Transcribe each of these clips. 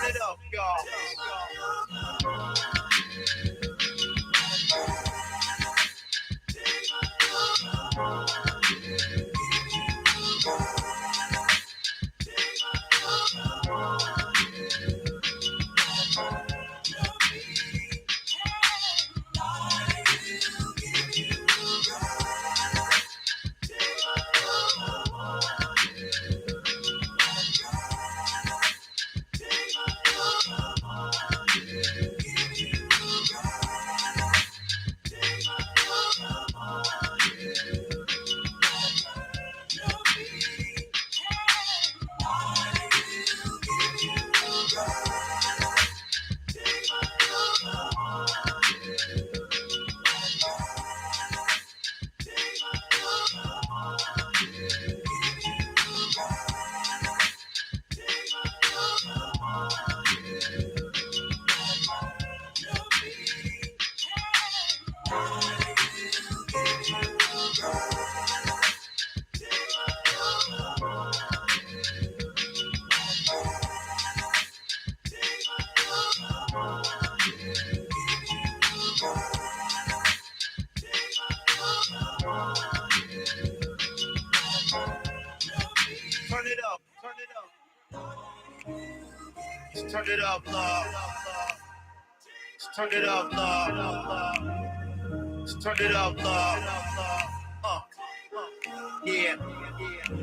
it up, y'all. Turn it up, turn it up. Just turn it up, love. Just turn it up, love. Just turn it up, love. Yeah, yeah.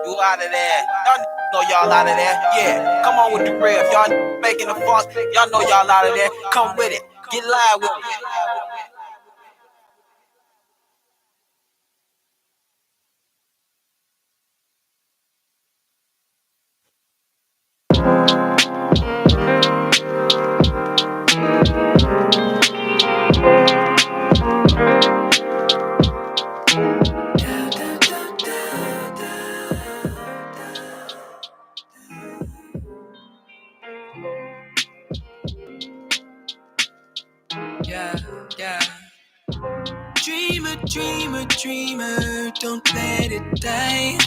You out of there. Y'all know y'all out of there. Yeah, come on with the riff. Y'all making the funk. Y'all know y'all out of there. Come with it. Get live with it. Yeah, yeah. Dreamer, dreamer, dreamer, don't let it die.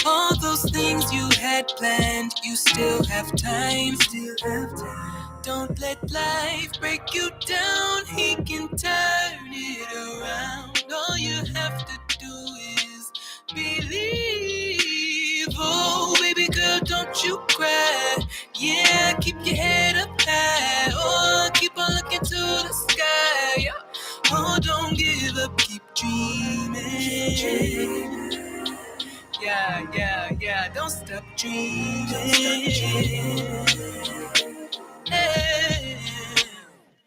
All those things you had planned, you still have time. Don't let life break you down, he can turn it around. All you have to do is believe. Oh, baby girl, don't you cry. Yeah, keep your head up high. Oh, keep on looking to the sky. Yeah. Oh, don't give up, keep dreaming. Yeah, yeah, yeah, don't stop dreaming. Hey.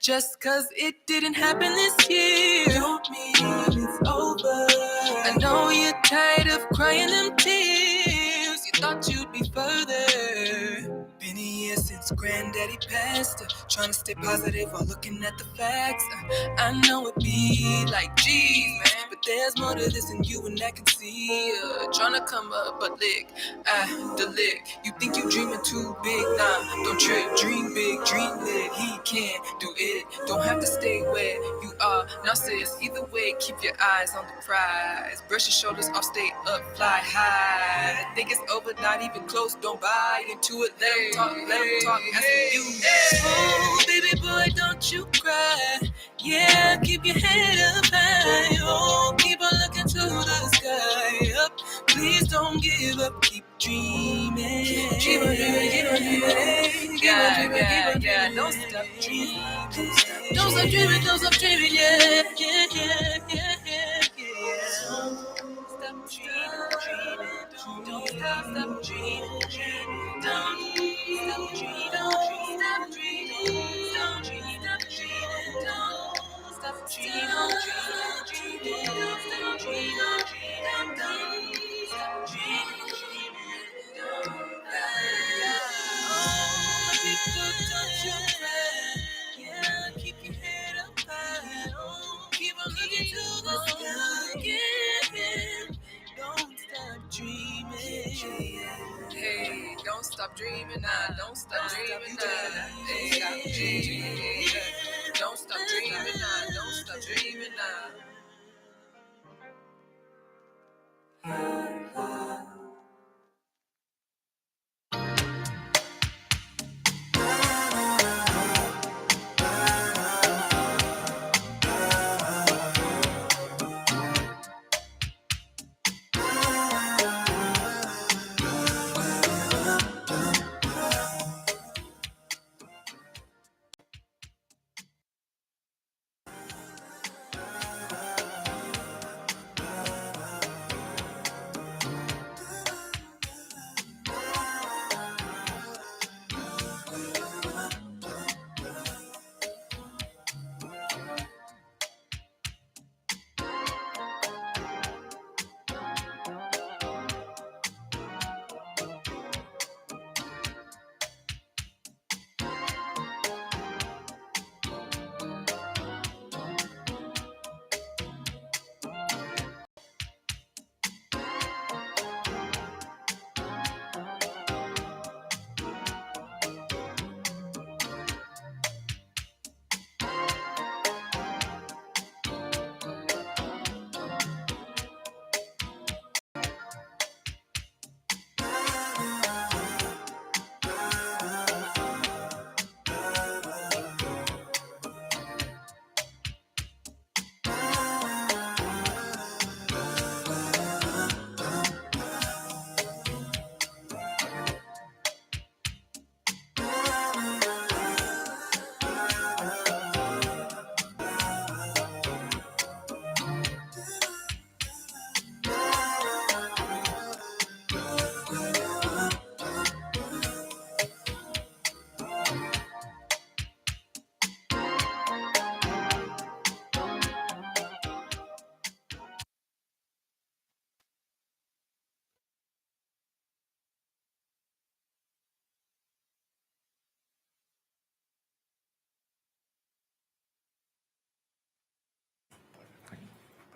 Just cause it didn't happen this year don't mean it's over. I know you're tired of crying them tears. You thought you'd be further. Been a year since granddaddy passed. Trying to stay positive while looking at the facts. I know it be like, geez, man, but There's more to this than you and I can see. Tryna come up, but lick, the lick. You think you dreaming too big? Nah, don't trip. Dream big, dream lit. He can do it. Don't have to stay where you are. Now sis, either way, keep your eyes on the prize. Brush your shoulders off, stay up, fly high. Think it's over, not even close. Don't buy into it. Let 'em talk, that's what you need. Oh, baby boy, don't you cry. Yeah, keep your head up high. Oh, keep on looking to the sky. Up, please don't give up. Keep dreaming. Keep on dreaming, keep on dreaming. Keep on dreaming, keep on dreaming. Don't stop dreaming. Don't stop dreaming, don't stop dreaming. Yeah, yeah, yeah, yeah, yeah, yeah. Stop dreaming. Don't stop dreaming. Don't stop dreaming. Don't stop dreaming. Don't stop dreaming. Don't stop dreaming. Don't stop dreaming. Don't stop dreaming. Don't stop dreaming. Oh, people, don't you cry. Yeah, keep your head up high. Oh, keep on looking to the sky. Yeah, don't stop dreaming. Hey, don't stop dreaming now. Don't stop dreaming now. Hey, stop dreaming. Don't stop dreaming now. Don't stop dreaming now.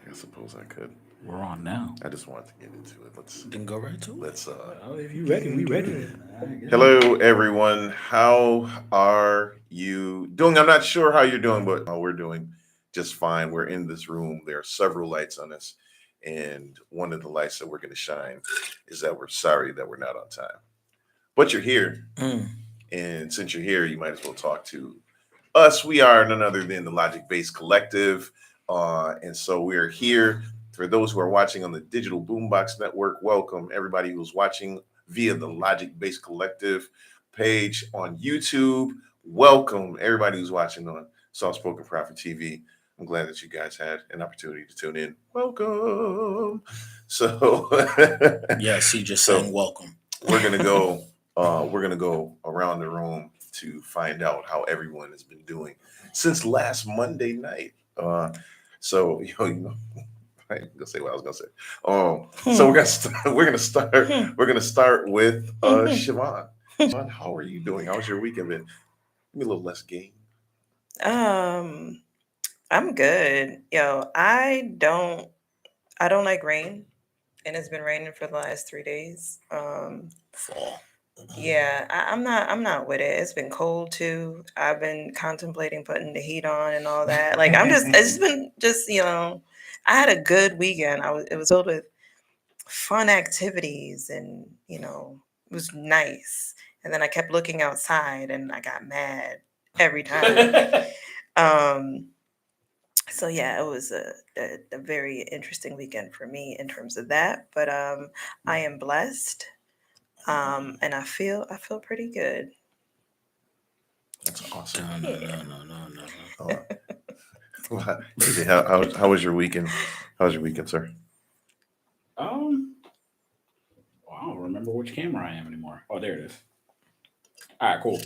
I suppose I could. We're on now. I just wanted to get into it. Then go right to it. Let's If you ready, we ready. Hello everyone. How are you doing? I'm not sure how you're doing, but we're doing just fine. We're in this room. There are several lights on us, and one of the lights that we're going to shine is that we're sorry that we're not on time. But you're here, and since you're here, you might as well talk to us. We are none other than the Logic Based Collective, and so we are here. For those who are watching on the Digital Boombox Network, welcome. Everybody who's watching via the Logic Based Collective page on YouTube, welcome. Everybody who's watching on Soft Spoken Prophet TV, I'm glad that you guys had an opportunity to tune in. Welcome. So yes, he just saying welcome. We're gonna go. We're gonna go around the room to find out how everyone has been doing since last Monday night. So you know, I ain't gonna say what I was gonna say. So we're gonna start with Siobhan. Siobhan, how are you doing? How's your weekend been? Give me a little less game. I'm good. I don't I don't like rain, and it's been raining for the last 3 days. Fall. Yeah, I'm not with it. It's been cold too. I've been contemplating putting the heat on and all that. Like it's been just I had a good weekend. It was filled with fun activities and it was nice. And then I kept looking outside and I got mad every time. um so yeah, it was a very interesting weekend for me in terms of that. But I am blessed. And I feel pretty good. That's awesome. No. AJ, how was your weekend? How was your weekend, sir? Well, I don't remember which camera I am anymore. Oh, there it is. All right, cool.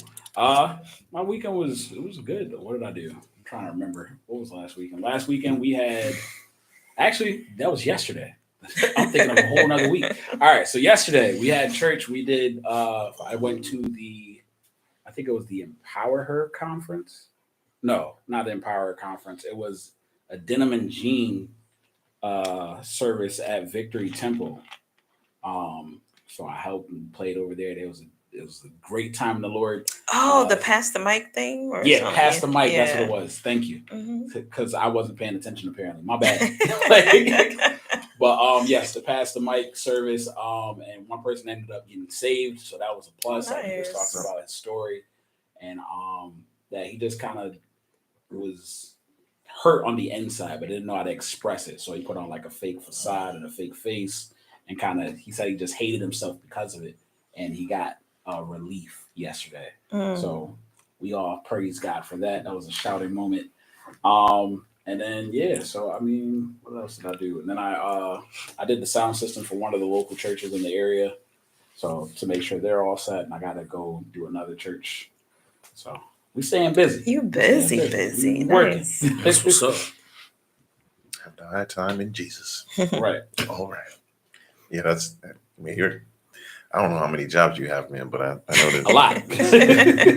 My weekend was good. What did I do? I'm trying to remember. What was last weekend? Last weekend we had actually that was yesterday. I'm thinking of a whole nother week. All right, so yesterday we had church. We did. I went to I think it was the Empower Her conference. No, not the Empower Her conference. It was a Denim and Jean service at Victory Temple. So I helped and played over there. It was a great time in the Lord. Oh, the pass the mic thing, or yeah, something? pass the mic. Yeah. That's what it was. Thank you, because I wasn't paying attention apparently. My bad. But yes, the pass the mic service. And one person ended up getting saved, so that was a plus. Nice. He was talking about his story, and that he just kind of was hurt on the inside, but didn't know how to express it. So he put on like a fake facade and a fake face, and he said he just hated himself because of it, and he got relief yesterday. So we all praise God for that. That was a shouting moment. And then so I mean, what else did I do? And then I did the sound system for one of the local churches in the area, so to make sure they're all set. And I gotta go do another church. So we staying busy. You busy. Working. That's what's up. Have the high time in Jesus. Right. All right. Yeah, I mean, I don't know how many jobs you have, man, but I know that A lot.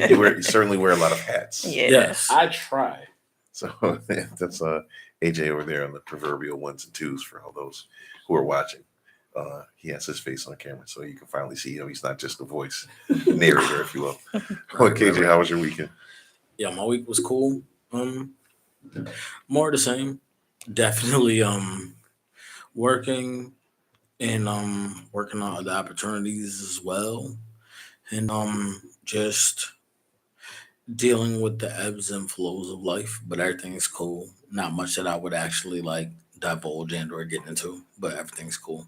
you certainly wear a lot of hats. Yeah. Yes. I try. So that's AJ over there on the proverbial ones and twos for all those who are watching. He has his face on camera, so you can finally see him. He's not just a voice narrator, if you will. KJ, how was your weekend? Yeah, my week was cool. More the same. Definitely working and working on other opportunities as well. And just dealing with the ebbs and flows of life, but everything's cool. Not much that I would actually like divulge and or get into, but everything's cool.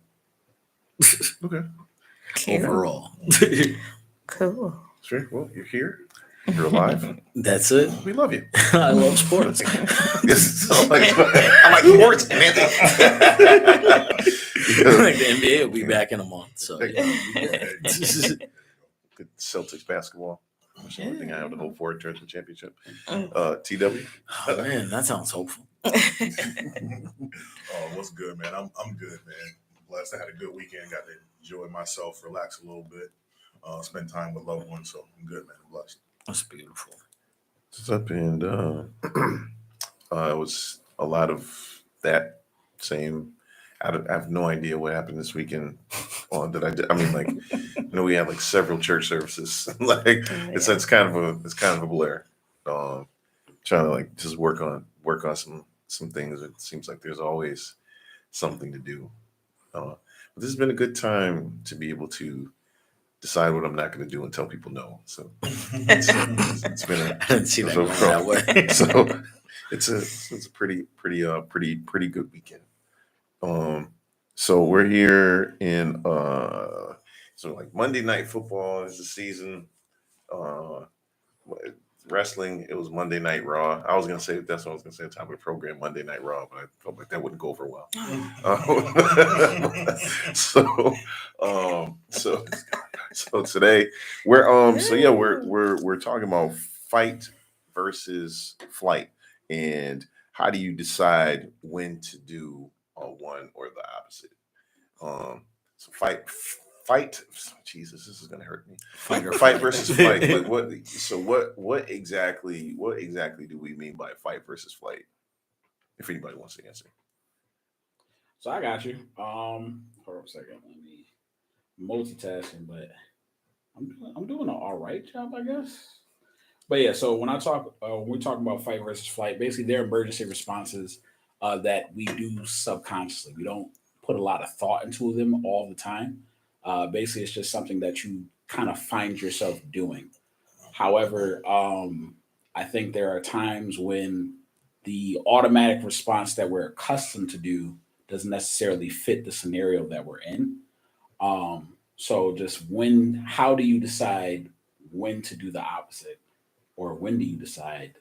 Okay. Cute. Overall. Cool. Sure. Well, you're here. You're alive. That's it. We love you. I love sports. I like sports, man. Like the NBA will be back in a month. So Good Celtics basketball. That's the only thing I have to hope for towards the championship. TW. Oh man, that sounds hopeful. What's good, man? I'm good, man. Blessed. I had a good weekend. Got to enjoy myself, relax a little bit, spend time with loved ones. So I'm good, man. I'm blessed. That's beautiful. What's up? And it was a lot of that same. I have no idea what happened this weekend. I mean, like, we had like several church services. Like, it's kind of a blur. Trying to like just work on some things. It seems like there's always something to do. But this has been a good time to be able to decide what I'm not going to do and tell people no. So it's been I didn't see that going that way. So it's a pretty good weekend. So we're here in so like Monday Night Football is the season. Wrestling, it was Monday Night Raw. I was gonna say that's what I was gonna say at the time of the program, Monday Night Raw, but I felt like that wouldn't go over well. So today we're talking about fight versus flight, and how do you decide when to do one or the opposite? So fight. Jesus, this is gonna hurt me. Fight versus flight. But what exactly do we mean by fight versus flight? If anybody wants to answer. So I got you. Hold on a second. Let me multitasking, but I'm doing an all right job, I guess. But yeah, so when we talk about fight versus flight, basically they're emergency responses that we do subconsciously. We don't put a lot of thought into them all the time. Basically, it's just something that you kind of find yourself doing. However, I think there are times when the automatic response that we're accustomed to do doesn't necessarily fit the scenario that we're in. So just how do you decide when to do the opposite, or when do you decide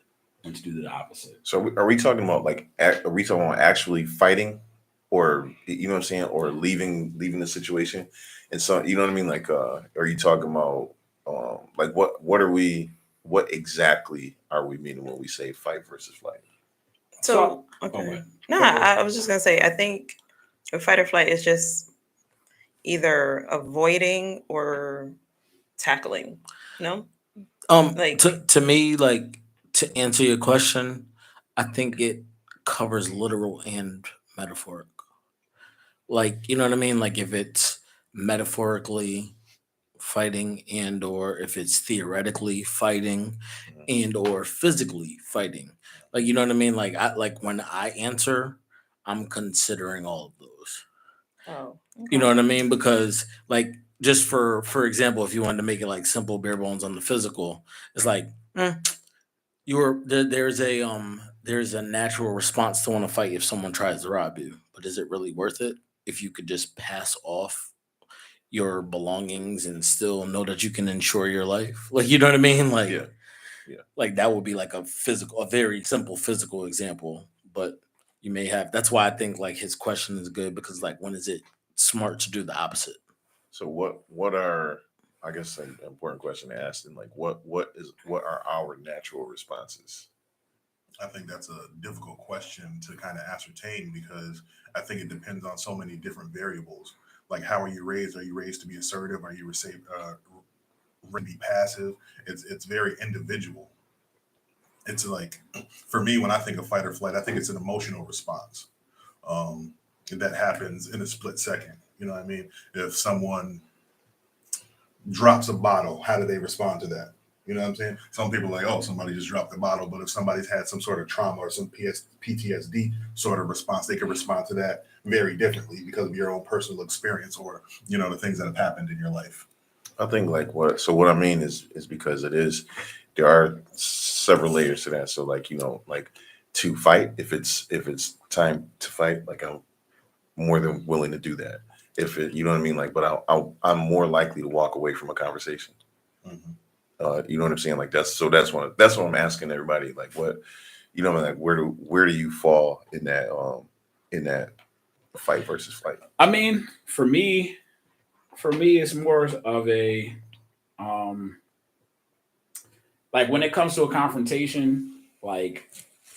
when to do the opposite? So are we talking about like are we talking about actually fighting, or you know what I'm saying, or leaving the situation? And so you know what I mean. Like, are you talking about like what exactly are we meaning when we say fight versus flight? So Oh, okay. wait. No, I was just gonna say I think a fight or flight is just either avoiding or tackling. No? Like To me, like, to answer your question, I think it covers literal and metaphoric. Like, you know what I mean? Like, if it's metaphorically fighting, and or if it's theoretically fighting, Mhm. and or physically fighting. Like, you know what I mean? Like, when I answer, I'm considering all of those. oh, You know okay. what I mean? Because, like, just for example, if you wanted to make it like simple bare bones on the physical, it's like, there's a natural response to want to fight if someone tries to rob you, but is it really worth it if you could just pass off your belongings and still know that you can ensure your life? Like, you know what I mean? Yeah, yeah. Like that would be like a very simple physical example. But you may have, that's why I think like his question is good, because like, when is it smart to do the opposite? So what are, I guess, an important question to ask, and like what are our natural responses? I think that's a difficult question to kind of ascertain because I think it depends on so many different variables. Like, how are you raised? Are you raised to be assertive? Are you raised to be passive? It's very individual. It's like, for me, when I think of fight or flight, I think it's an emotional response that happens in a split second. You know what I mean? If someone drops a bottle, how do they respond to that? You know what I'm saying? Some people are like, oh, somebody just dropped the bottle. But if somebody's had some sort of trauma or some PTSD sort of response, they can respond to that very differently because of your own personal experience or, the things that have happened in your life. I think like what I mean is because there are several layers to that. So like like to fight, if it's time to fight, like I'm more than willing to do that. If it, you know what I mean, like, but I'm more likely to walk away from a conversation. Mhm. You know what I'm saying? Like that's what I'm asking everybody. Like what, like where do you fall in that fight versus flight? I mean, for me, it's more of a um, like when it comes to a confrontation, like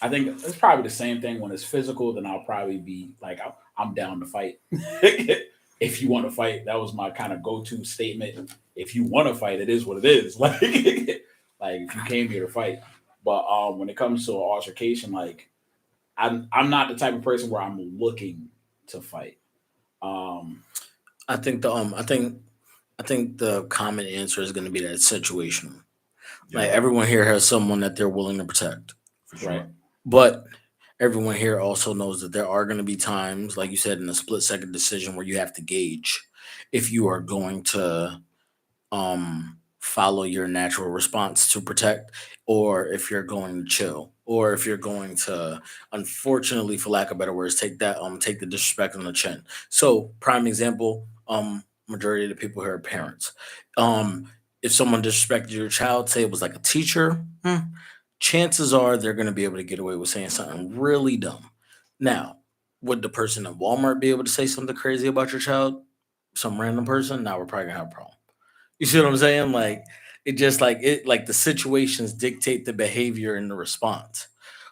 I think it's probably the same thing when it's physical. Then I'll probably be like, I'm down to fight. If you want to fight, that was my kind of go-to statement. If you want to fight, it is what it is. Like if you came here to fight. But when it comes to an altercation, like I'm not the type of person where I'm looking to fight. Um, I think the common answer is going to be that it's situational. Like, Yeah, everyone here has someone that they're willing to protect, for right. sure. but everyone here also knows that there are going to be times, like you said, in a split second decision where you have to gauge if you are going to follow your natural response to protect, or if you're going to chill, or if you're going to, unfortunately, for lack of better words, take the disrespect on the chin. So, prime example, majority of the people here are parents. If someone disrespected your child, say it was like a teacher, chances are they're going to be able to get away with saying something really dumb. Now, would the person at Walmart be able to say something crazy about your child? Some random person? Now we're probably gonna have a problem. You see what I'm saying? Like, it just like the situations dictate the behavior and the response.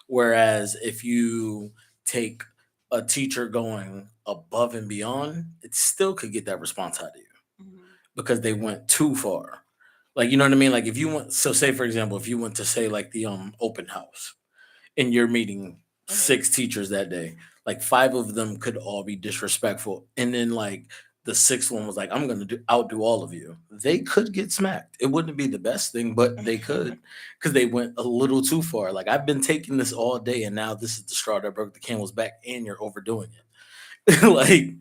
Whereas if you take a teacher going above and beyond, it still could get that response out of you Mhm. because they went too far. Like, you know what I mean? Like, if you went, so say for example, if you went to say like the open house and you're meeting Mhm. 6 teachers that day, like 5 of them could all be disrespectful, and then like the 6th one was like, I'm gonna outdo all of you. They could get smacked. It wouldn't be the best thing, but they could, because they went a little too far. Like, I've been taking this all day, and now this is the straw that broke the camel's back, and you're overdoing it. Like,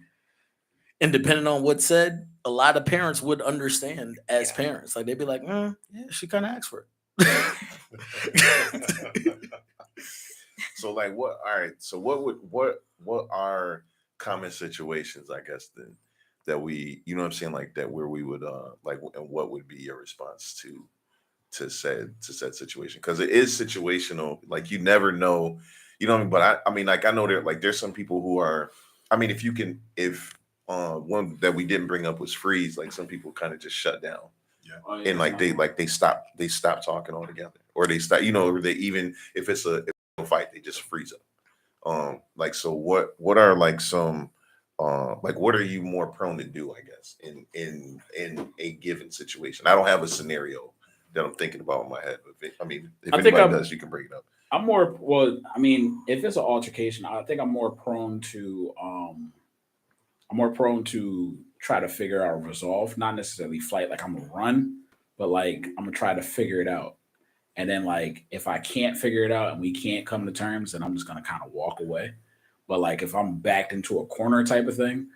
and depending on what's said, a lot of parents would understand as parents. Like, they'd be like, yeah, she kind of asked for it. So like what all right, so what are common situations, I guess, then that we, you know what I'm saying, like that where we would like, and what would be your response to said situation? Because it is situational, like you never know, you know what I mean? But I mean, like I know there, like there's some people who are, I mean, if you can, if one that we didn't bring up was freeze, like some people kind of just shut down, Yeah. Oh, yeah, and like they stop talking altogether, or they stop, you know, or they, even if it's a fight, they just freeze up. Like, so what are like some like what are you more prone to do, I guess, in a given situation? I don't have a scenario that I'm thinking about in my head, but I mean, if I think anybody does, you can bring it up. I'm more, well, I mean, if it's an altercation, I think I'm more prone to try to figure out a resolve, not necessarily fight like I'm gonna run, but like I'm gonna try to figure it out. And then like if I can't figure it out and we can't come to terms, then I'm just gonna kind of walk away. But like if I'm backed into a corner type of thing,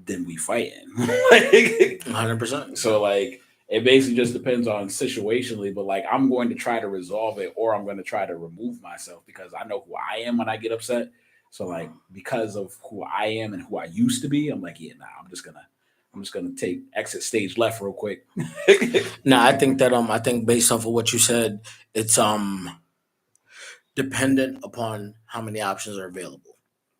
then we fighting. Like, 100%. so like it basically just depends on situationally, but like I'm going to try to resolve it or I'm going to try to remove myself because I know who I am when I get upset. So like because of who I am and who I used to be, I'm like, yeah, nah, I'm just gonna take exit stage left real quick. No, I think that I think based off of what you said, it's dependent upon how many options are available.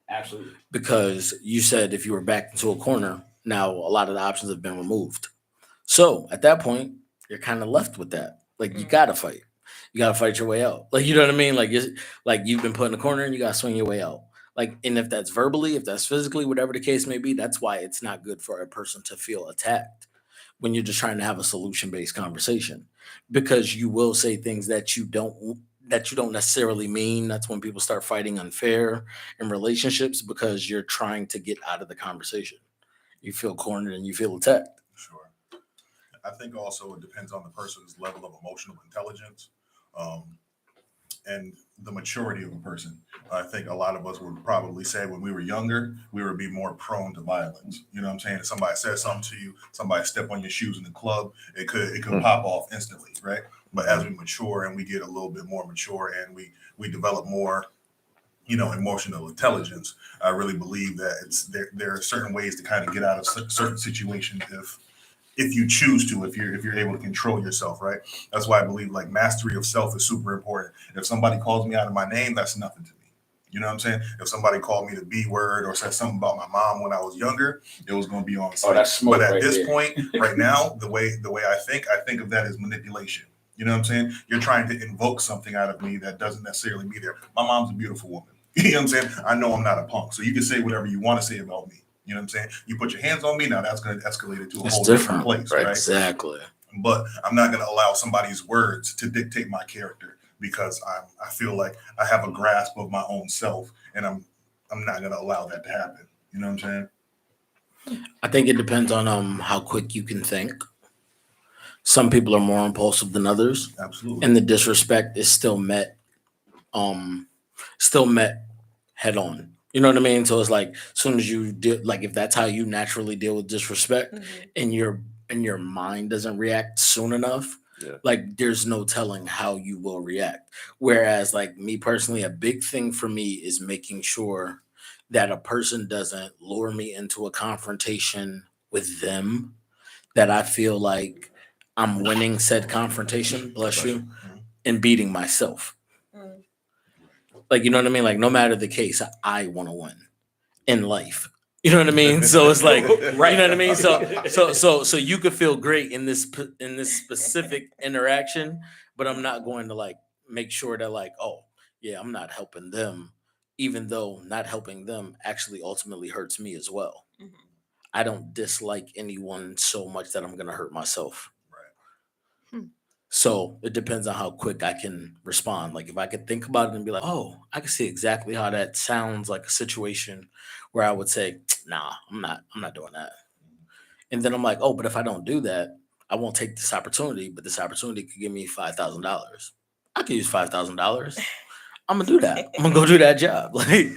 Absolutely. Because you said if you were backed into a corner, now a lot of the options have been removed. So at that point, you're kind of left with that. Like, you gotta fight. You gotta fight your way out. Like, you know what I mean? Like, like you've been put in a corner and you gotta swing your way out. Like, and if that's verbally, if that's physically, whatever the case may be, that's why it's not good for a person to feel attacked when you're just trying to have a solution based conversation, because you will say things that you don't necessarily mean. That's when people start fighting unfair in relationships, because you're trying to get out of the conversation. You feel cornered and you feel attacked. Sure. I think also it depends on the person's level of emotional intelligence, um, and the maturity of a person. I think a lot of us would probably say when we were younger, we would be more prone to violence. You know what I'm saying? If somebody says something to you, somebody step on your shoes in the club, it could pop off instantly, right? But as we mature and we get a little bit more mature and we develop more, emotional intelligence, I really believe that there are certain ways to kind of get out of certain situations if you choose to, if you're able to control yourself, right? That's why I believe like mastery of self is super important. If somebody calls me out of my name, that's nothing to me. You know what I'm saying? If somebody called me the B word or said something about my mom when I was younger, it was going to be on Oh, site. that's smoke But at right this there. point, right now, the way I think of that as manipulation. You know what I'm saying? You're trying to invoke something out of me that doesn't necessarily be there. My mom's a beautiful woman. You know what I'm saying? I know I'm not a punk, so you can say whatever you want to say about me. You know what I'm saying? You put your hands on me, now that's going to escalate it to a It's whole different different. place, Right. right? Exactly. But I'm not going to allow somebody's words to dictate my character because I feel like I have a grasp of my own self, and I'm not going to allow that to happen. You know what I'm saying? I think it depends on how quick you can think. Some people are more impulsive than others, Absolutely. and the disrespect is um still met head on. You know what I mean? So it's like, as soon as you deal, like if that's how you naturally deal with disrespect, and your mind doesn't react soon enough, Yeah. like there's no telling how you will react. Whereas, like me personally, a big thing for me is making sure that a person doesn't lure me into a confrontation with them, that I feel like I'm winning said confrontation, bless you, and beating myself. Like, you know what I mean? Like, no matter the case, I want to win in life. You know what I mean? So it's like, right? You know what I mean? So you could feel great in this specific interaction, but I'm not going to like make sure that like, oh yeah, I'm not helping them, even though not helping them actually ultimately hurts me as well. I don't dislike anyone so much that I'm gonna hurt myself. Right. Hmm. So it depends on how quick I can respond. Like if I could think about it and be like, oh, I can see exactly how that sounds like a situation where I would say, nah, I'm not doing that. And then I'm like, oh, but if I don't do that, I won't take this opportunity, but this opportunity could give me $5,000. I could use $5,000. I'm gonna do that. I'm gonna go do that job. Like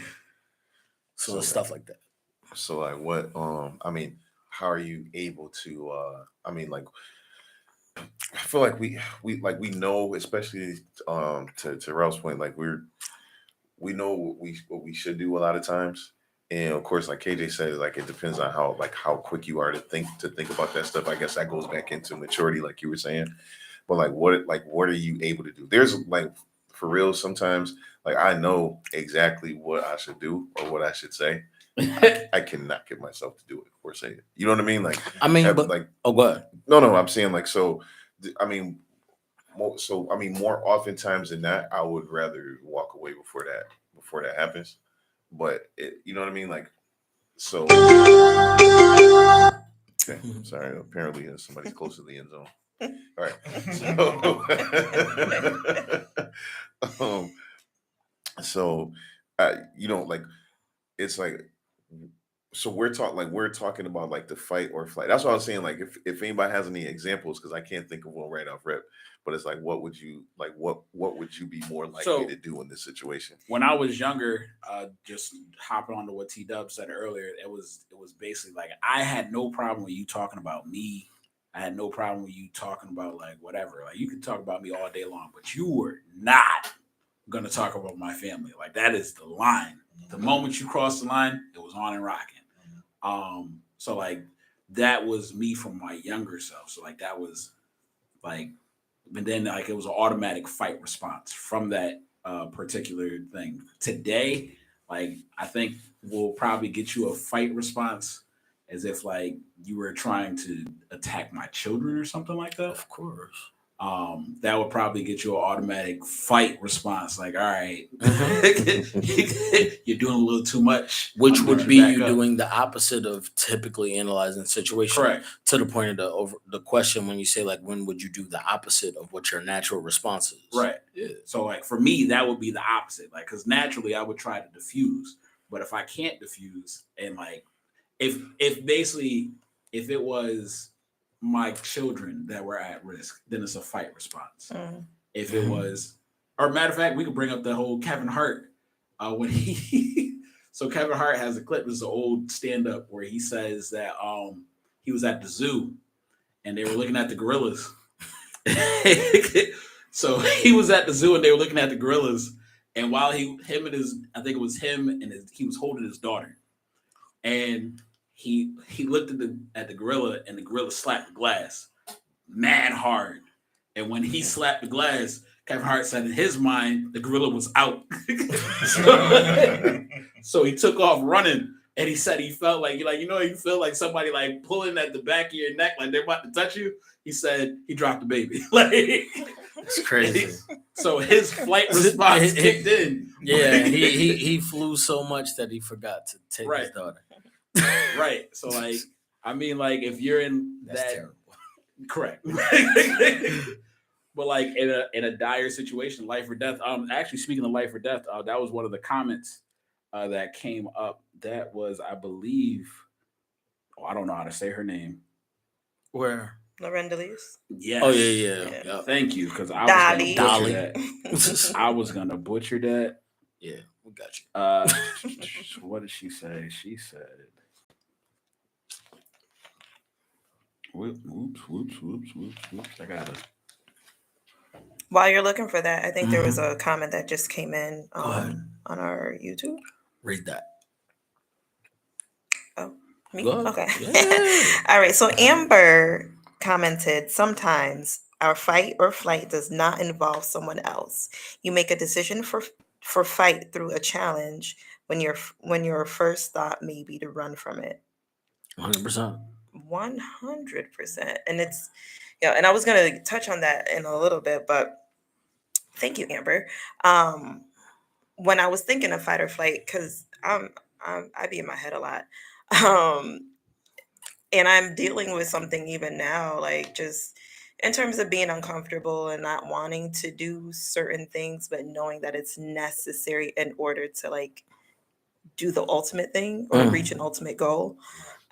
so So, stuff like that. so like what? I mean, how are you able to? I mean, like I feel like we know, especially to Ralph's point, like we know what we should do a lot of times. And of course, like KJ said, like it depends on how quick you are to think about that stuff. I guess that goes back into maturity, like you were saying. But what are you able to do? There's like for real, sometimes like I know exactly what I should do or what I should say. I cannot get myself to do it or say it. You know what I mean? Like I mean, but like oh, go ahead. no, I'm saying like so. I mean, more oftentimes than not, I would rather walk away before that happens. But you know what I mean? Like so. Okay, sorry. Apparently, somebody's close to the end zone. All right. So, so like it's like so we're talking about like the fight or flight. That's what I was saying. Like if anybody has any examples, because I can't think of one right off rip. But it's like what would you like what would you be more likely So- to do in this situation? When I was younger, just hopping on to what T Dub said earlier, it was basically like I had no problem with you talking about me. I had no problem with you talking about like whatever. Like you could talk about me all day long, but you were not gonna talk about my family. Like that is the line. The moment you cross the line, it was on and rocking. So like that was me from my younger self. So like that was like, but then like it was an automatic fight response from that particular thing. Today, like I think we'll probably get you a fight response as if like you were trying to attack my children or something like that. Of course. That would probably get you an automatic fight response. Like, all right, you're doing a little too much. Which I'm would gonna be back you up. doing the opposite of typically analyzing situation. Correct. To the point of the question when you say like when would you do the opposite of what your natural response is? Right. Yeah. So like for me, that would be the opposite. Like, because naturally I would try to diffuse, but if I can't diffuse, and like if basically if it was my children that were at risk, then it's a fight response. If it was, or matter of fact, we could bring up the whole Kevin Hart when he. So Kevin Hart has a clip. This is an old stand-up where he says that he was at the zoo and they were looking at the gorillas. So he was at the zoo and they were looking at the gorillas, and while he was holding his daughter, and he looked at the gorilla, and the gorilla slapped the glass mad hard. And when he slapped the glass, Kevin Hart said in his mind the gorilla was out. So he took off running, and he said he felt like you feel like somebody like pulling at the back of your neck, like they're about to touch you. He said he dropped the baby. Like It's crazy. So his flight response kicked in. Yeah, he flew so much that he forgot to take Right. his daughter. Right. So like, I mean, like if you're in That's that terrible. correct. But like in a dire situation, life or death. Actually, speaking of life or death, that was one of the comments that came up. That was, I believe, I don't know how to say her name. Where? Loren DeLees. Yes. Oh yeah. Yeah. Thank you, because I Dolly. was gonna butcher that. I was gonna butcher that. Yeah, we got you. What did she say? She said, "Whoops. I got it." While you're looking for that, I think there was Mm-hmm. a comment that just came in on our YouTube. Read that. Oh, me? Go ahead. Okay. Yeah. All right. So Amber commented, sometimes our fight or flight does not involve someone else. You make a decision for fight through a challenge when your first thought may be to run from it. 100%. 100%. And it's and I was gonna touch on that in a little bit, but thank you, Amber. When I was thinking of fight or flight, because I be in my head a lot. And I'm dealing with something even now, like just in terms of being uncomfortable and not wanting to do certain things, but knowing that it's necessary in order to like do the ultimate thing or reach an ultimate goal.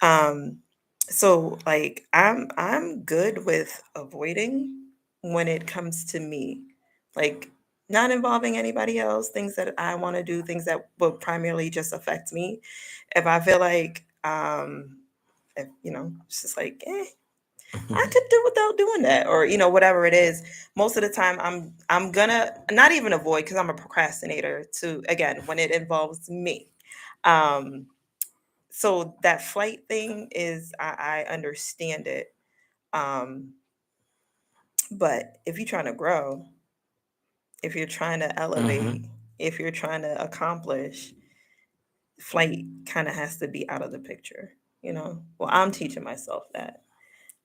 Um, so like I'm good with avoiding when it comes to me, like not involving anybody else, things that I want to do, things that will primarily just affect me. If I feel like if, it's just like, I could do without doing that, or whatever it is. Most of the time, I'm gonna not even avoid because I'm a procrastinator. To again, when it involves me, um, so that flight thing is I understand it, um, but if you're trying to grow, if you're trying to elevate, if you're trying to accomplish, flight kind of has to be out of the picture. Well, I'm teaching myself that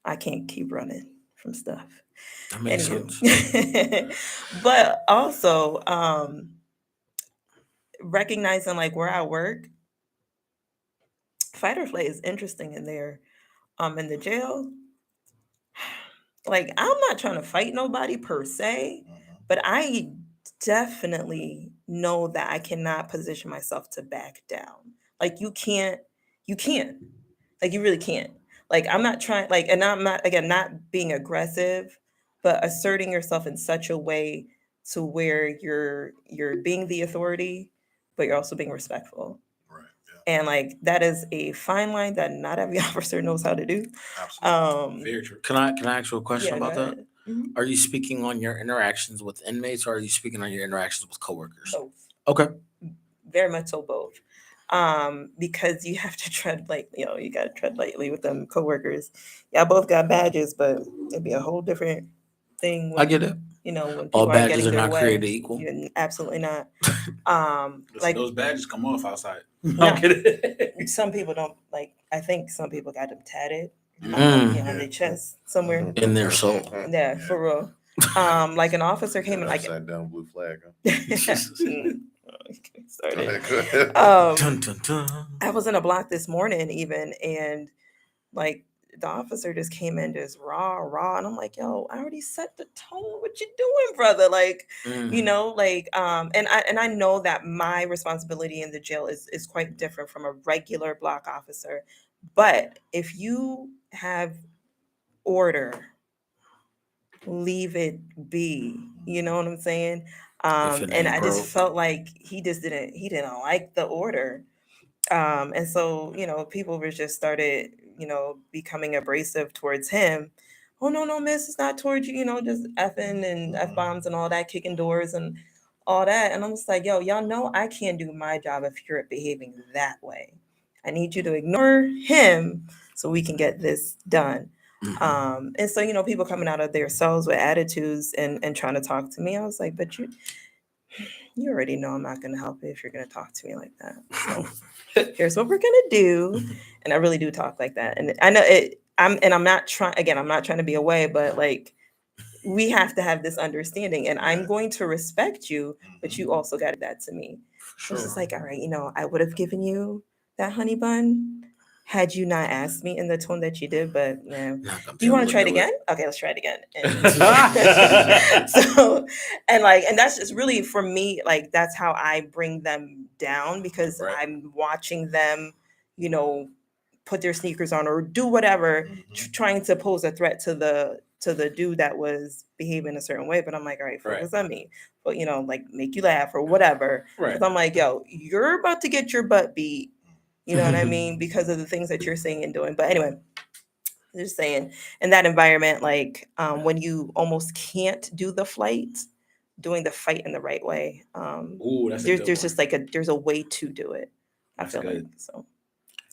I can't keep running from stuff. That makes sense. Anywho, but also recognizing like where I work, fight or flight is interesting in there. In the jail, like I'm not trying to fight nobody per se, but I definitely know that I cannot position myself to back down. Like you can't. Like you really can't. Like I'm not trying like and I'm not again not being aggressive, but asserting yourself in such a way to where you're being the authority, but you're also being respectful. Right. And like that is a fine line that not every officer knows how to do. Absolutely. Very true. Can I ask you a question Yeah, go about that? ahead. Mhm. Are you speaking on your interactions with inmates, or are you speaking on your interactions with coworkers? Both. Okay. Very much so both. Because you have to tread like, you gotta tread lightly with them coworkers. Y'all both got badges, but it'd be a whole different thing I when get it. when All people aren't badges getting are their not way. created equal. Absolutely not. Listen, Like those badges come off outside. No. I'm kidding. some people don't like. I think some people got them tatted, Mm. on their chest somewhere. In their soul. Yeah, for real. Like an officer came in like Upside down blue flag. Huh? Go started. ahead, go ahead. Dun, dun, dun. I was in a block this morning even, and like the officer just came in just raw, and I'm like, yo, I already set the tone. What you doing, brother? Like, and I know that my responsibility in the jail is quite different from a regular block officer. But if you have order, leave it be. You know what I'm saying? If it And ain't I just broke. felt like he didn't like the order. And so, people were just started, becoming abrasive towards him. Oh no, no, miss, it's not towards you, just effing and F bombs and all that, kicking doors and all that. And I'm just like, yo, y'all know I can't do my job if you're behaving that way. I need you to ignore him so we can get this done. And so, people coming out of their cells with attitudes and trying to talk to me, I was like, but you already know I'm not going to help it if you're going to talk to me like that. So here's what we're going to do. And I really do talk like that. And I know it, I'm not trying, again, I'm not trying to be away, but like, we have to have this understanding and I'm going to respect you, but you also got that to me. Sure. It's just like, all right, I would have given you that honey bun had you not asked me in the tone that you did, but yeah. Do you want to try it again? Okay, let's try it again. And so, and that's just really for me, like that's how I bring them down because Right. I'm watching them, put their sneakers on or do whatever, trying to pose a threat to the dude that was behaving a certain way. But I'm like, all right, focus on me. But like make you laugh or whatever. Right. 'Cause I'm like, yo, you're about to get your butt beat. You know what I mean? Because of the things that you're saying and doing. But anyway, just saying, in that environment, like when you almost can't do the flight, doing the fight in the right way. Ooh, that's a there's good there's one. just like there's a way to do it. I That's feel good. like so.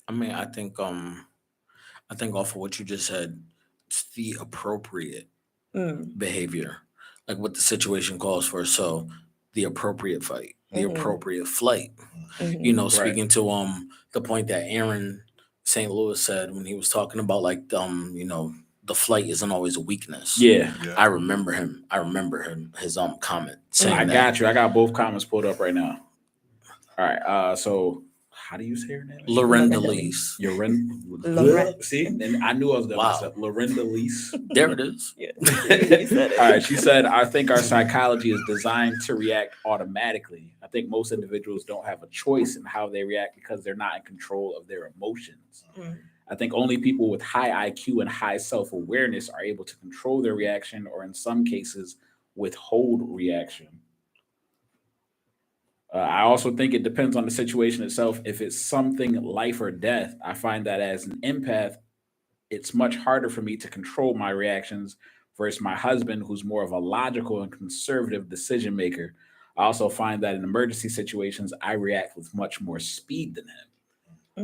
I mean, I think off of what you just said, it's the appropriate behavior, like what the situation calls for. So the appropriate fight, the appropriate flight. Mhm. Speaking to the point that Aaron St. Louis said when he was talking about like the flight isn't always a weakness. Yeah. I remember him. His comment saying I that. got you. I got both comments pulled up right now. All right. So how do you say her name? Lorinda Lorinda Lees. Loren- See, and I knew I was gonna mess Wow. up. Lorinda Lees. There it is. Yeah, you said it. All right, she said, I think our psychology is designed to react automatically. I think most individuals don't have a choice in how they react because they're not in control of their emotions. Mm. I think only people with high IQ and high self awareness are able to control their reaction or, in some cases, withhold reaction. I also think it depends on the situation itself. If it's something life or death, I find that as an empath, it's much harder for me to control my reactions versus my husband, who's more of a logical and conservative decision maker. I also find that in emergency situations, I react with much more speed than him,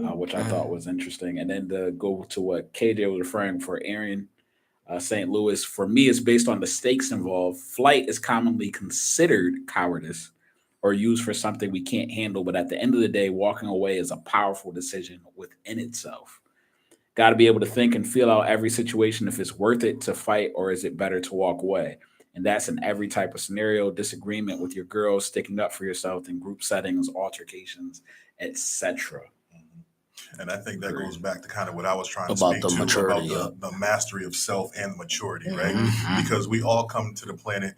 Mm. which I thought was interesting. And then to go to what KJ was referring for Aaron, St. Louis, for me, it's based on the stakes involved. Flight is commonly considered cowardice or used for something we can't handle, but at the end of the day, walking away is a powerful decision within itself. Got to be able to think and feel out every situation if it's worth it to fight or is it better to walk away. And that's in every type of scenario, disagreement with your girls, sticking up for yourself in group settings, altercations, etc. And I think that goes back to kind of what I was trying to About speak the to maturity, about the mastery of self and the maturity, right? Mhm. Because we all come to the planet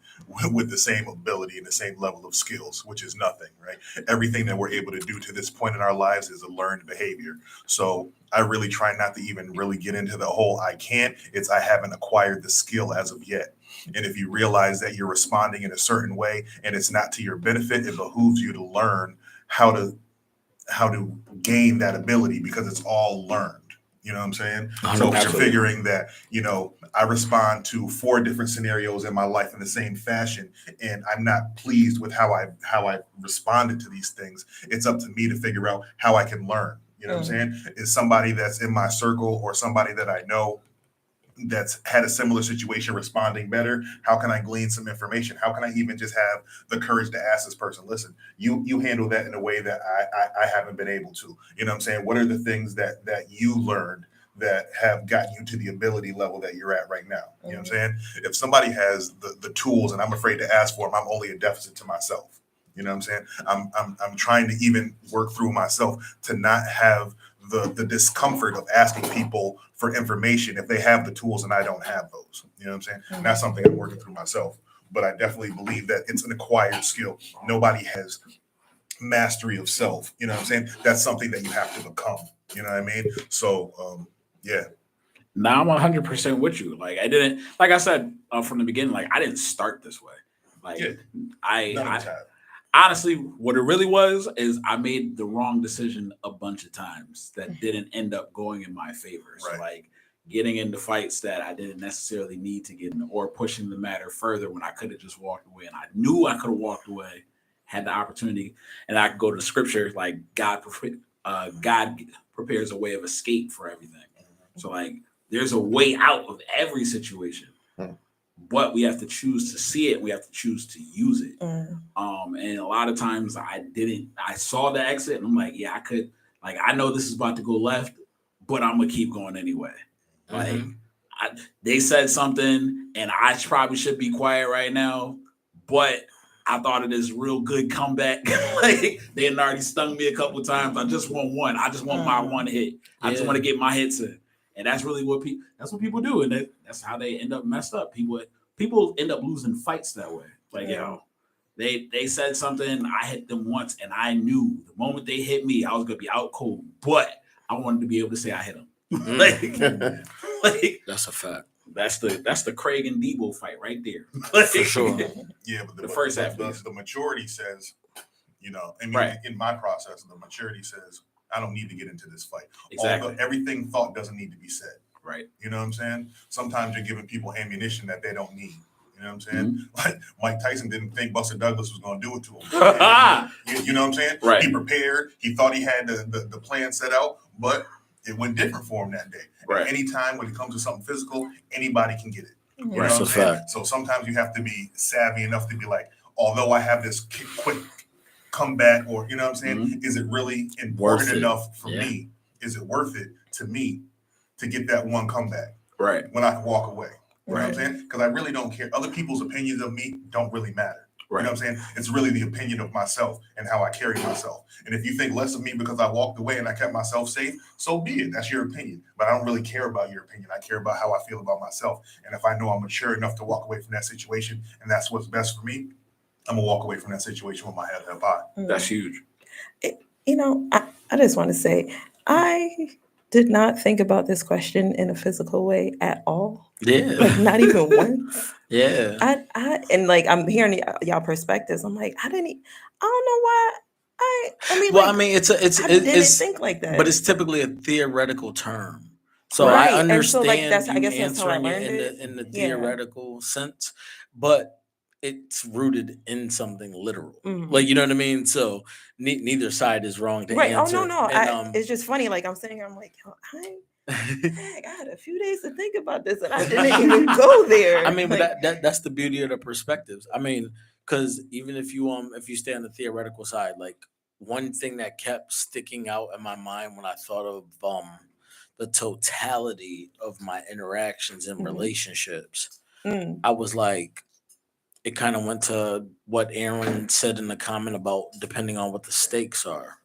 with the same ability and the same level of skills, which is nothing, right? Everything that we're able to do to this point in our lives is a learned behavior. So I really try not to even really get into the whole I can't. It's I haven't acquired the skill as of yet. And if you realize that you're responding in a certain way and it's not to your benefit, it behooves you to learn how to gain that ability because it's all learned. You know what I'm saying? So if you're 100%. figuring that, I respond to 4 different scenarios in my life in the same fashion, and I'm not pleased with how I responded to these things, it's up to me to figure out how I can learn. You know what I'm saying? Is somebody that's in my circle or somebody that I know that's had a similar situation responding better? How can I glean some information? How can I even just have the courage to ask this person, listen, you handle that in a way that I haven't been able to. You know what I'm saying? What are the things that you learned that have gotten you to the ability level that you're at right now? You know what I'm saying? If somebody has the tools and I'm afraid to ask for them, I'm only a deficit to myself. You know what I'm saying? I'm trying to even work through myself to not have the discomfort of asking people for information if they have the tools and I don't have those. You know what I'm saying? And that's something I'm working through myself. But I definitely believe that it's an acquired skill. Nobody has mastery of self. You know what I'm saying? That's something that you have to become. You know what I mean? So yeah. Now I'm 100% with you. Like I didn't, like I said from the beginning, like I didn't start this way. Like Yeah. None of I the time. honestly, what it really was is I made the wrong decision a bunch of times that didn't end up going in my favor. So Right. like getting into fights that I didn't necessarily need to get in, or pushing the matter further when I could have just walked away, and I knew I could have walked away, had the opportunity, and I could go to the scripture like God prepares a way of escape for everything. So like there's a way out of every situation. But we have to choose to see it. We have to choose to use it. And a lot of times I saw the exit and I'm like, yeah, I could, like, I know this is about to go left, but I'm going to keep going anyway. Like they said something and I probably should be quiet right now, but I thought of this real good comeback. Like they had already stung me a couple times. I just want one. I just want my one hit. I just want to get my hits in. And that's really what people do. And that's how they end up messed up. People end up losing fights that way. Like, they said something, I hit them once, and I knew the moment they hit me, I was gonna be out cold. But I wanted to be able to say I hit them. like That's a fact. That's the Craig and Debo fight right there. For sure. Yeah, but The first half, the maturity says, I mean, Right. in my process, the maturity says, I don't need to get into this fight. Exactly. Everything thought doesn't need to be said. Right. You know what I'm saying? Sometimes you're giving people ammunition that they don't need. You know what I'm saying? Like Mike Tyson didn't think Buster Douglas was going to do it to him. You know what I'm saying? Right. He prepared. He thought he had the plan set out, but it went different for him that day. Right. Anytime when it comes to something physical, anybody can get it. You know That's what I'm a saying? fact. So sometimes you have to be savvy enough to be like, although I have this quick comeback, or you know what I'm saying? Is it really important enough for me? Is it worth it to me to get that one comeback? Right. When I can walk away. You know what I'm saying? Because I really don't care. Other people's opinions of me don't really matter. You know what I'm saying? It's really the opinion of myself and how I carry myself. And if you think less of me because I walked away and I kept myself safe, so be it. That's your opinion. But I don't really care about your opinion. I care about how I feel about myself. And if I know I'm mature enough to walk away from that situation and that's what's best for me, I'm gonna walk away from that situation with my head held high. That's huge. I just want to say, I did not think about this question in a physical way at all. Yeah. Like, not even once. Yeah. And like, I'm hearing y'all perspectives. I'm like, I don't know why. I mean, Well, like, I mean, I didn't think like that. but it's typically a theoretical term. So Right. I And so, like, understand I you guess that's how I answering it learned in it. the Yeah. theoretical sense, but it's rooted in something literal. Mhm. Like, you know what I mean? So neither side is wrong to Right. answer. Oh no. And It's just funny. Like, I'm sitting here. I'm like, yo, I had a few days to think about this, and I didn't even go there. I mean, but Like, that's the beauty of the perspectives. I mean, because even if you stay on the theoretical side, like one thing that kept sticking out in my mind when I thought of the totality of my interactions and Mhm. relationships, mm, I was like, it kind of went to what Aaron said in the comment about depending on what the stakes are.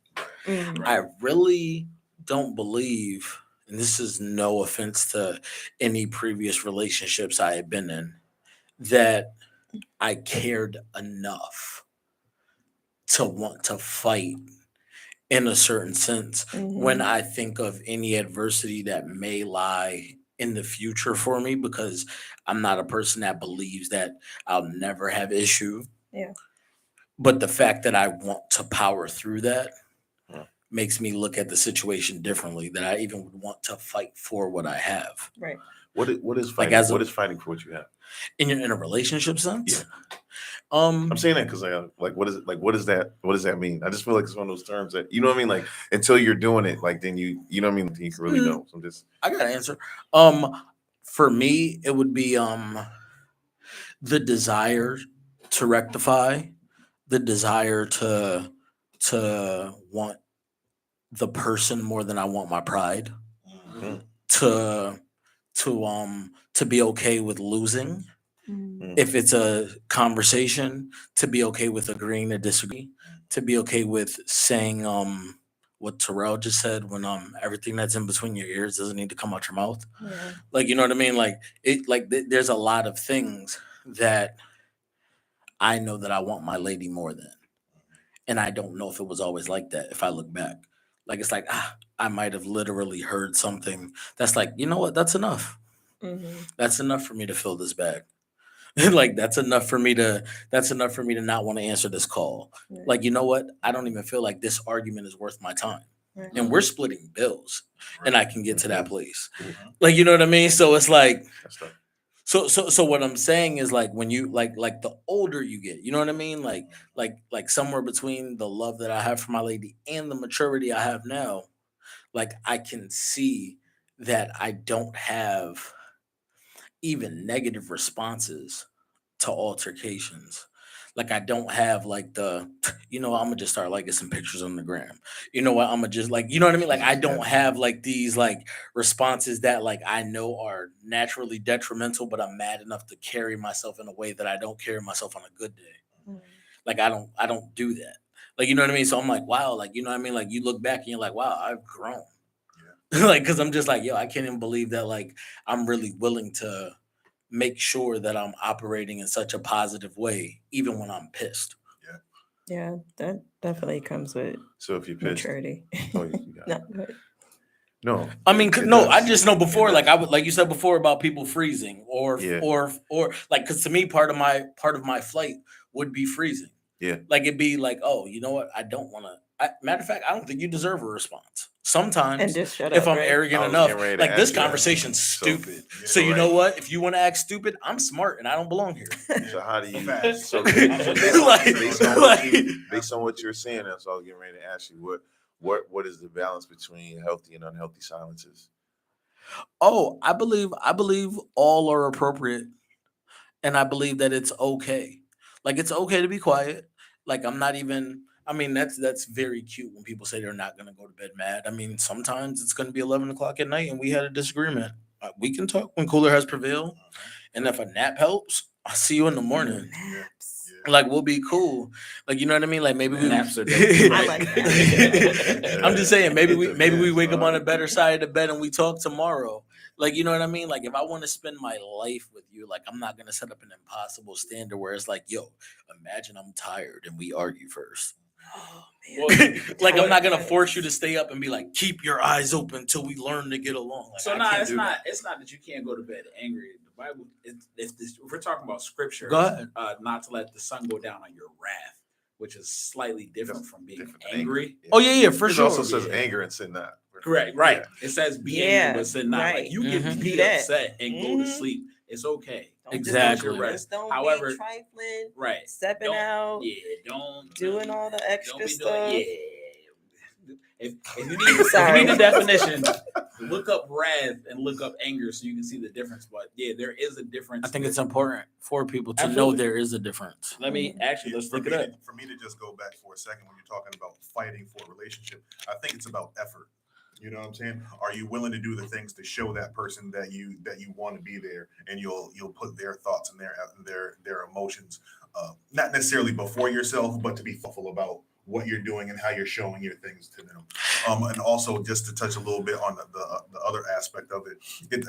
mm, I really don't believe, and this is no offense to any previous relationships I had been in, that I cared enough to want to fight in a certain sense when mhm. I think of any adversity that may lie in the future for me, because I'm not a person that believes that I'll never have issue. Yeah. But the fact that I want to power through that Yeah. makes me look at the situation differently, that I even would want to fight for what I have. Right. What is Like fighting? as What a, is fighting for what you have? in a relationship sense? Yeah. Um I'm saying that because like what is it like? What is that? What does that mean? I just feel like it's one of those terms that you know what I mean. Like until you're doing it, like then you know what I mean. Then you can really know. So I'm just I got an answer. For me, it would be the desire to rectify, the desire to want the person more than I want my pride, mm, to to be okay with losing. If it's a conversation, to be okay with agreeing to disagree, to be okay with saying what Terrell just said, when everything that's in between your ears doesn't need to come out your mouth. Yeah. Like, you know what I mean? Like there's a lot of things that I know that I want my lady more than. And I don't know if it was always like that if I look back. Like it's like I might have literally heard something that's like, you know what, that's enough. Mhm. That's enough for me to fill this bag. Like that's enough for me to not want to answer this call. Right. Like, you know what? I don't even feel like this argument is worth my time. Right. And we're splitting bills, and I can get to that Mhm. place. Like, you know what I mean? So it's like, that's tough. so what I'm saying is, like, when you like the older you get, you know what I mean? Like somewhere between the love that I have for my lady and the maturity I have now, like I can see that I don't have even negative responses to altercations. Like I don't have like the, you know, I'm gonna just start liking some pictures on the gram. You know what? I'm gonna just like, you know what I mean? Like I don't have like these like responses that like I know are naturally detrimental, but I'm mad enough to carry myself in a way that I don't carry myself on a good day. Mhm. Like I don't do that. Like, you know what I mean? So I'm like, wow, like, you know what I mean? Like you look back and you're like, wow, I've grown. Like, cause I'm just like, yo, I can't even believe that like I'm really willing to make sure that I'm operating in such a positive way, even when I'm pissed. Yeah, that definitely comes with So if you're pissed, maturity. oh, you got it. No, go ahead. No, I mean, it no, does. I just know before, It like does. I would, like you said before about people freezing, or Yeah. or like, because to me, part of my flight would be freezing. Yeah. Like it'd be like, oh, you know what? I don't want to. Matter of fact, I don't think you deserve a response. And Sometimes, just shut if up, I'm right? arrogant I was enough, getting ready to like this ask you that. conversation's So- stupid. So you know what? If you want to act stupid, I'm smart and I don't belong here. So how do you? Facts. So Like- based on what you're saying, that's all I was getting ready to ask you. What is the balance between healthy and unhealthy silences? Oh, I believe all are appropriate, and I believe that it's okay. Like it's okay to be quiet. Like I'm not even. I mean, that's very cute when people say they're not gonna go to bed mad. I mean, sometimes it's gonna be 11 o'clock at night and we had a disagreement. We can talk when cooler has prevailed, and if a nap helps, I'll see you in the morning. Naps. Like we'll be cool. Like you know what I mean? Like maybe we Naps are dope. I like that. I'm just saying, maybe we Depends, wake up huh? on a better side of the bed and we talk tomorrow. Like you know what I mean? Like if I want to spend my life with you, like I'm not gonna set up an impossible standard where it's like, yo, imagine I'm tired and we argue first. Oh Well, man. Like I'm not gonna force you to stay up and be like, keep your eyes open till we learn to get along. Like, so I nah, can't it's do not. that. It's not that you can't go to bed angry. The Bible, if we're talking about scripture, Go ahead. not to let the sun go down on your wrath, which is slightly different from being Different than angry. Yeah. Oh yeah, for It sure. also says Yeah. anger and sin not. Correct, right. Yeah. It says be Yeah, angry, but sin not. right. Like you can Mhm. be Do that. upset and go to Mhm. sleep. It's okay. Don't Exactly. Just, Rest. just don't However, be trifling, right. stepping Don't- out, Yeah, don't doing all the extra don't be stuff. doing. Yeah. If you need if you Sorry. need a definition, look up wrath and look up anger so you can see the difference. But yeah, there is a difference. I think it's important for people to know Absolutely. there is a difference. Let me actually let's for look me, it up. for me to just go back for a second when you're talking about fighting for a relationship, I think it's about effort. You know what I'm saying? Are you willing to do the things to show that person that you want to be there, and you'll put their thoughts and their emotions, not necessarily before yourself, but to be thoughtful about what you're doing and how you're showing your things to them. And also just to touch a little bit on the other aspect of it,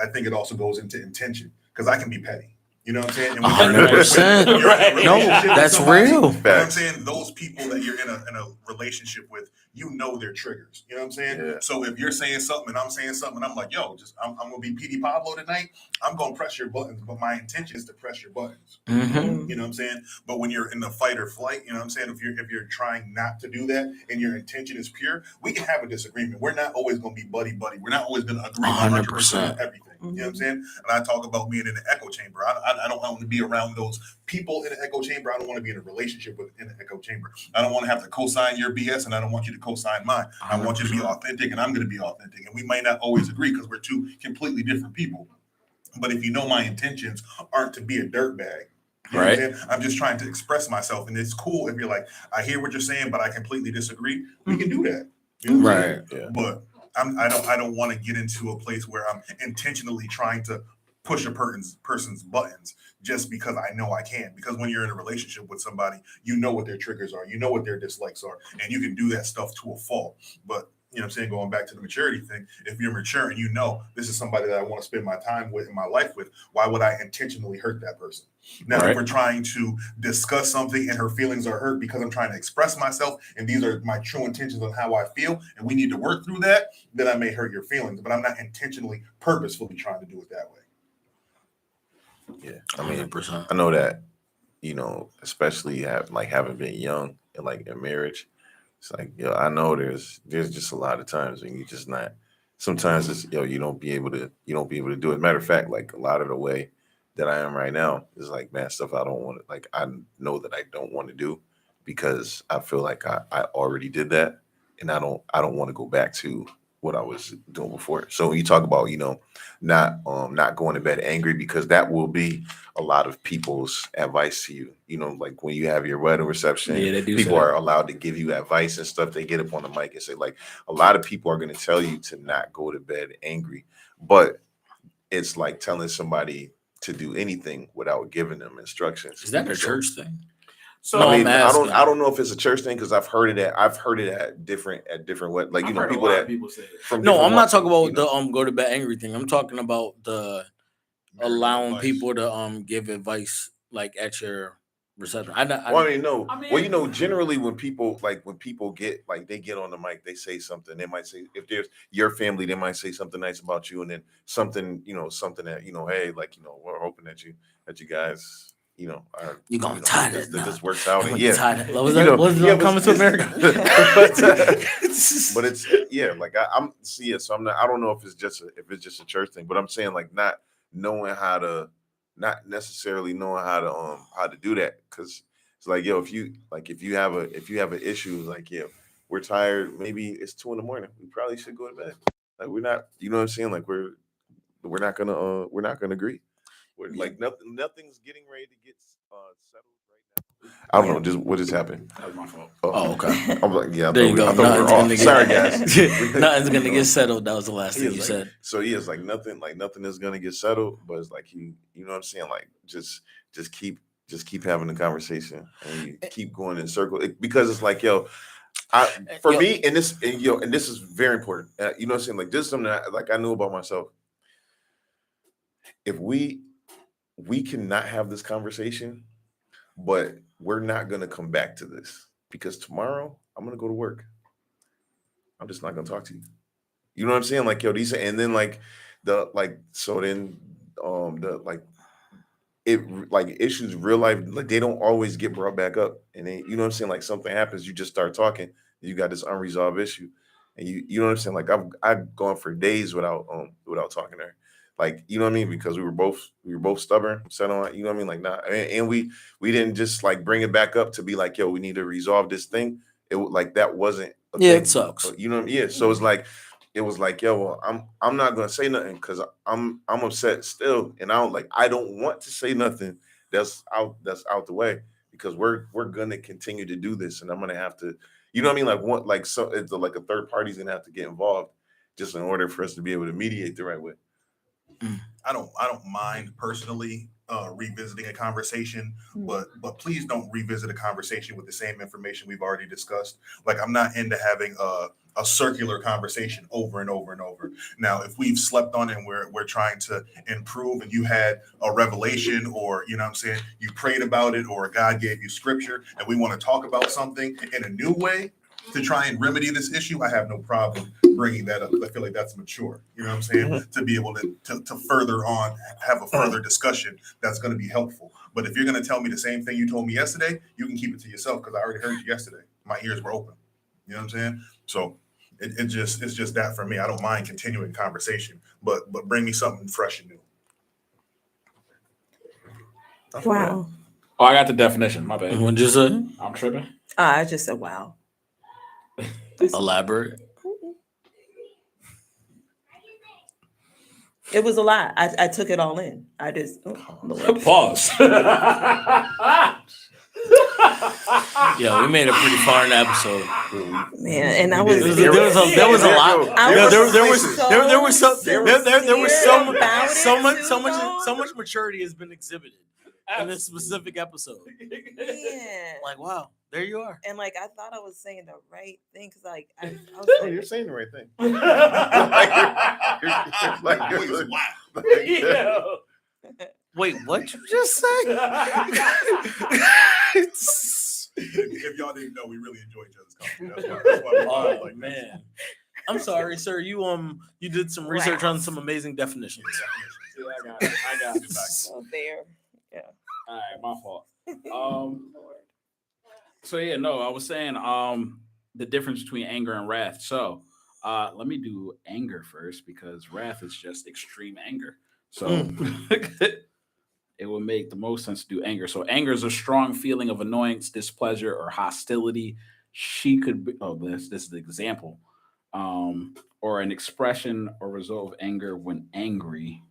I think it also goes into intention because I can be petty. You know what I'm saying? And when you're in a- 100%. when you're in a Right. relationship No, with that's somebody, real. You know what I'm Facts. saying? Those people that you're in a relationship with, you know their triggers. You know what I'm saying? Yeah. So if you're saying something and I'm saying something, and I'm like, yo, I'm gonna be PD Pablo tonight. I'm gonna press your buttons, but my intention is to press your buttons. Mm-hmm. You know what I'm saying? But when you're in the fight or flight, you know what I'm saying? If you're trying not to do that and your intention is pure, we can have a disagreement. We're not always gonna be buddy. We're not always gonna agree 100% on everything. You know what I'm saying? And I talk about being in the echo chamber. I don't want to be around those people in the echo chamber. I don't want to be in a relationship in the echo chamber. I don't want to have to co-sign your BS, and I don't want you to co-sign mine. I want you to be authentic, and I'm going to be authentic. And we might not always agree because we're two completely different people. But if you know my intentions aren't to be a dirtbag, you know what I'm saying? I'm just trying to express myself, and it's cool if you're like, I hear what you're saying, but I completely disagree. We can do that, you know what I'm saying? Yeah. But I don't want to get into a place where I'm intentionally trying to push a person's buttons just because I know I can. Because when you're in a relationship with somebody, you know what their triggers are, you know what their dislikes are, and you can do that stuff to a fault. But you know what I'm saying, going back to the maturity thing, if you're mature and you know this is somebody that I want to spend my time with in my life with, why would I intentionally hurt that person? Now, if we're trying to discuss something and her feelings are hurt because I'm trying to express myself and these are my true intentions on how I feel and we need to work through that, then I may hurt your feelings, but I'm not intentionally, purposefully trying to do it that way. Yeah. I mean, 100%. I know that, especially having been young and like in marriage, it's like, I know there's just a lot of times when you just not. Sometimes it's you don't be able to do it. Matter of fact, like a lot of the way that I am right now is like, man, stuff I don't want to, like, I know that I don't want to do because I feel like I already did that, and I don't want to go back to what I was doing before. So when you talk about not going to bed angry, because that will be a lot of people's advice to you. Like when you have your wedding reception, Yeah, they do people say that. are allowed to give you advice and stuff. They get up on the mic and say, like, a lot of people are going to tell you to not go to bed angry, but it's like telling somebody to do anything without giving them instructions. Is that a So- church thing? So No, I mean, I'm I asking. don't know if it's a church thing because I've heard it at different what, like, I've heard people a lot that of people say it. from No, different I'm not walks, talking about you know. the go to bed angry thing. I'm talking about the allowing Advice. people to give advice like at your reception. Well, I mean, no. I mean- Well, generally when people get like they get on the mic, they say something. They might say, if there's your family, they might say something nice about you, and then something that hey, like, we're hoping that you guys, are You gonna tie that that knot. this works out. I'm And gonna yeah, tie that. Was you that know, was yeah, it Coming to America? but it's like I'm see it. So I'm not. I don't know if it's just a church thing, but I'm saying like not necessarily knowing how to do that, because it's like, if you have an issue, like, we're tired, maybe it's 2 a.m, we probably should go to bed. Like, we're not, you know what I'm saying, like, we're not gonna agree. We're like, nothing's getting ready to get settled right now. I don't know, just what just happened. That was my fault. Oh, okay. I'm like, yeah, There you go. I thought we were off. Sorry, guys. Nothing's gonna get settled. That was the last thing It's you like- said. So yeah, it's like nothing is gonna get settled, but it's like you know what I'm saying, like just just keep having the conversation and you keep going in circles because it's like, yo, for me, and this is very important. You know what I'm saying? Like this is something that I knew about myself. If we cannot have this conversation, but we're not gonna come back to this because tomorrow I'm gonna go to work. I'm just not gonna talk to you. You know what I'm saying? Like, yo, these, and then so then issues real life, like they don't always get brought back up. And then, you know what I'm saying? Like something happens, you just start talking, you got this unresolved issue. And you know what I'm saying? Like I've gone for days without talking to her. Like, you know what I mean? Because we were both stubborn, set on, you know what I mean? Like, nah, and we didn't just like bring it back up to be like, yo, we need to resolve this thing. Like that wasn't a thing. It sucks. You know what I mean? Yeah. So it's like, it was like, yo, well, I'm not gonna say nothing because I'm upset still, and I don't want to say nothing that's out the way because we're gonna continue to do this, and I'm gonna have to, you know what I mean? It's like a third party's gonna have to get involved just in order for us to be able to mediate the right way. I don't mind personally revisiting a conversation, but please don't revisit a conversation with the same information we've already discussed. Like I'm not into having a circular conversation over and over and over. Now, if we've slept on it and we're trying to improve and you had a revelation or, you know what I'm saying, you prayed about it or God gave you scripture and we want to talk about something in a new way to try and remedy this issue, I have no problem bringing that up. I feel like that's mature, you know what I'm saying? To be able to further on, have a further discussion that's going to be helpful. But if you're going to tell me the same thing you told me yesterday, you can keep it to yourself because I already heard you yesterday. My ears were open. You know what I'm saying? So it's just that for me. I don't mind continuing conversation, but bring me something fresh and new. Wow. Oh, I got the definition. My bad. What'd you say? I'm tripping. I just said wow. Elaborate. It was a lot. I took it all in. I just Pause. Yeah, we made it pretty far in the episode. Man, and I was There was a lot. There was so much maturity has been exhibited in this specific episode. Yeah. Like, wow, there you are. And like I thought I was saying the right thing because like I was Oh, like, you're saying the right thing. Wait, what you just say? If y'all didn't know, we really enjoy each other's company. That's why we Man. I'm sorry, sir. You did some research on some amazing definitions. I got it. oh, there. Yeah. All right, my fault. So yeah, no, I was saying the difference between anger and wrath. So let me do anger first because wrath is just extreme anger. So it would make the most sense to do anger. So anger is a strong feeling of annoyance, displeasure, or hostility. She could be, this is the example, or an expression or result of anger when angry.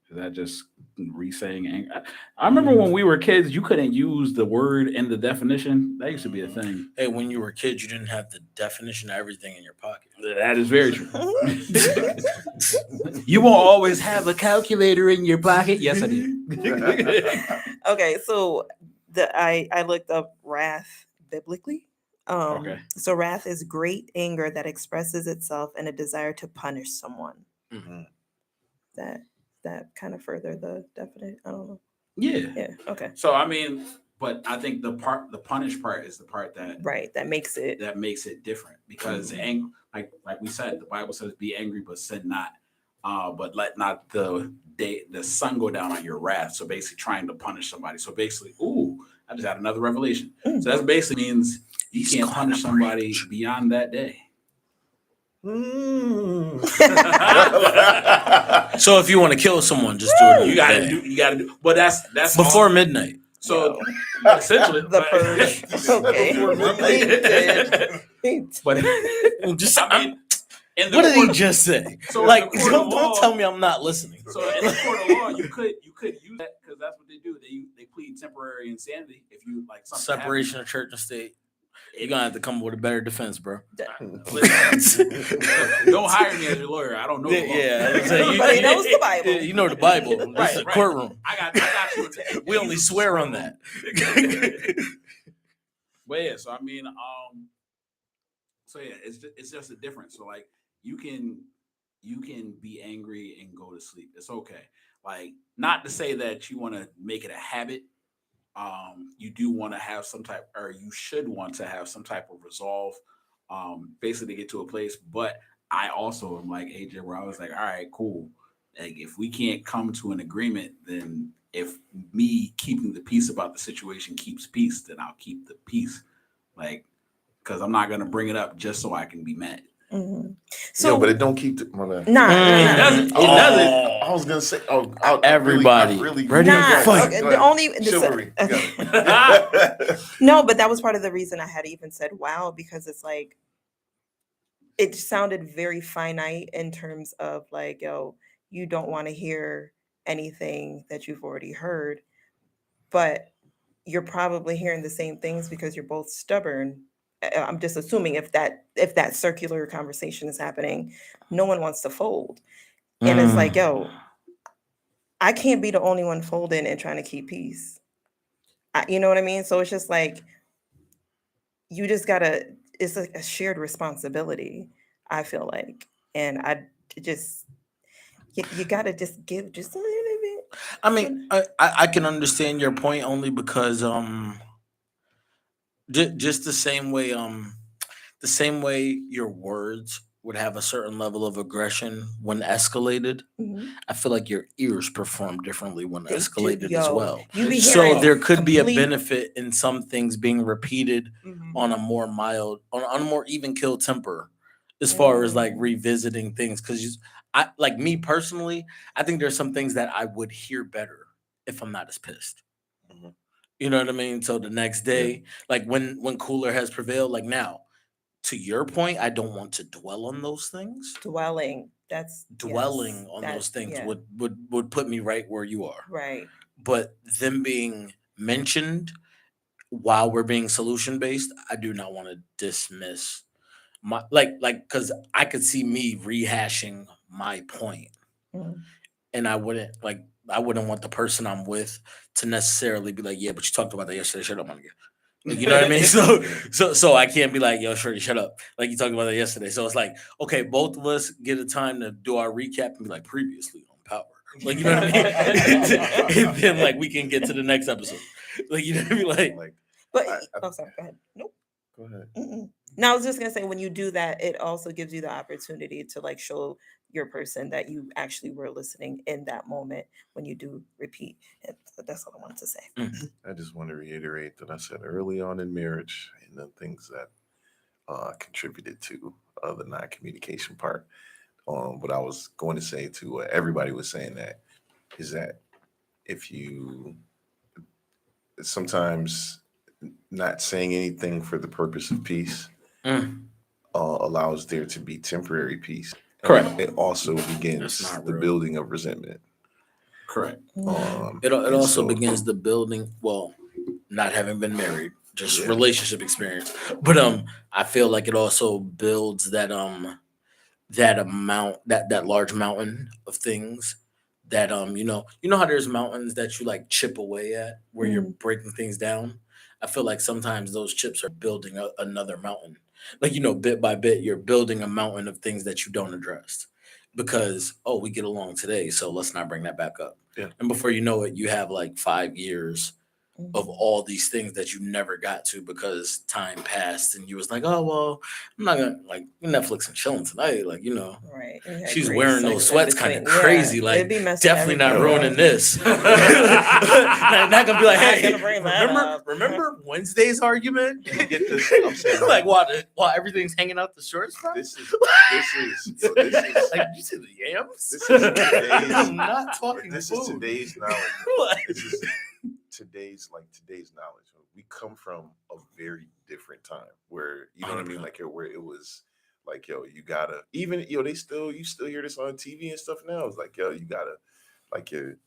Is that just re-saying anger? I remember when we were kids, you couldn't use the word in the definition. That used to be a thing. Hey, when you were a kid, you didn't have the definition of everything in your pocket. That is very true. You won't always have a calculator in your pocket. Yes, I did. Okay, so I looked up wrath biblically. Okay. So wrath is great anger that expresses itself in a desire to punish someone. Mm-hmm. That kind of further the definition. I don't know. Yeah. Yeah. Okay. So I mean, but I think the punish part is the part that that makes it different because like we said, the Bible says be angry but sin not. But let not the sun go down on your wrath. So basically trying to punish somebody. So basically, I just had another revelation. So that basically means you can't punish somebody beyond that day. So if you want to kill someone, just do it. You gotta do. But that's before midnight. So essentially, the purge. Okay. But just I mean, what did he just say? So like, don't tell me I'm not listening. So in the court of law, you could use that because that's what they do. They plead temporary insanity if you like something separation of church and state. You're gonna have to come up with a better defense, bro. Don't hire me as your lawyer. I don't know. Nobody knows the Bible. You know the Bible. This is a courtroom. I got We only swear on that. But yeah, so I mean, so yeah, it's just a difference. So like you can be angry and go to sleep. It's okay. Like not to say that you want to make it a habit. You do want to have some type, or you should want to have some type of resolve, basically to get to a place. But I also am like AJ, where I was like, all right, cool. Like if we can't come to an agreement, then if me keeping the peace about the situation keeps peace, then I'll keep the peace. Like, because I'm not gonna bring it up just so I can be mad. Mhm. So, So but it don't keep the mother. nah, It nah, doesn't. It nah. doesn't. I was gonna say, Everybody, ready to Nah, fight. okay, the only chivalry. okay. Okay. No, but that was part of the reason I had even said wow, because it's like it sounded very finite in terms of like, yo, you don't want to hear anything that you've already heard, but you're probably hearing the same things because you're both stubborn. I'm just assuming if that circular conversation is happening, no one wants to fold. And it's like, yo, I can't be the only one folding and trying to keep peace. You know what I mean? So it's just like you just gotta. It's like a shared responsibility. I feel like, and I just you gotta just give just a little bit. I mean, I can understand your point only because just the same way your words would have a certain level of aggression when escalated. Mhm. I feel like your ears perform differently when They do, escalated as yo. well. You be So hearing there could be a complete. benefit in some things being repeated Mhm. on a more mild, on a more even kill temper, as far as like Mm. revisiting things. Because I like me personally, I think there's some things that I would hear better if I'm not as pissed. Mhm. You know what I mean? So the next Yeah. day, like when cooler has prevailed, like now, to your point, I don't want to dwell on those things. Dwelling. Dwelling Yes, on that those things yeah, would put me right where you are. right. But them being mentioned while we're being solution based, I do not want to dismiss my because I could see me rehashing my point, Mm. and I wouldn't want the person I'm with to necessarily be like, yeah, but you talked about that yesterday. Shut up, my nigga. Like, you know what I mean? So I can't be like, yo, Shorty, shut up. Like you talked about that yesterday. So it's like, okay, both of us get a time to do our recap and be like, previously on Power. Like, you know what I mean? And then like we can get to the next episode. Like, you know what I mean? Like, But I- oh, sorry. Go ahead. Nope. Go ahead. Mm-mm. No, I was just gonna say when you do that, it also gives you the opportunity to like show your person that you actually were listening in that moment when you do repeat. And so that's all I wanted to say. I just want to reiterate that I said early on in marriage and the things that contributed to the non-communication part. What I was going to say to everybody was saying that is that if you sometimes not saying anything for the purpose of peace mm, allows there to be temporary peace. correct. It also That's begins not the real. building of resentment. Correct. It And also so, begins the building. Well, not having been married, just Yeah. relationship experience. But I feel like it also builds that amount that large mountain of things that you know how there's mountains that you like chip away at where you're Mm. breaking things down. I feel like sometimes those chips are building another mountain. Like bit by bit, you're building a mountain of things that you don't address because we get along today, so let's not bring that back up. Yeah. And before you know it, you have like 5 years of Mhm. all these things that you never got to because time passed and you was like, oh well, I'm not gonna like Netflix and chilling tonight. Like, Right. You had she's great wearing sex those in sweats kind of between. crazy. Yeah, Like, it'd be messing definitely not everything ruining up. this. not gonna be like, Not hey, gonna bring that up. remember Wednesday's argument? You get this. I'm saying like while everything's hanging out the shorts from? this is Like, you see the yams? this is today's. I'm not talking This food. is today's knowledge. Like- This is today's knowledge. We come from a very different time where you know what I mean, 100%. like where it was like, yo, you gotta even you still hear this on TV and stuff now. It's like, yo, you gotta like your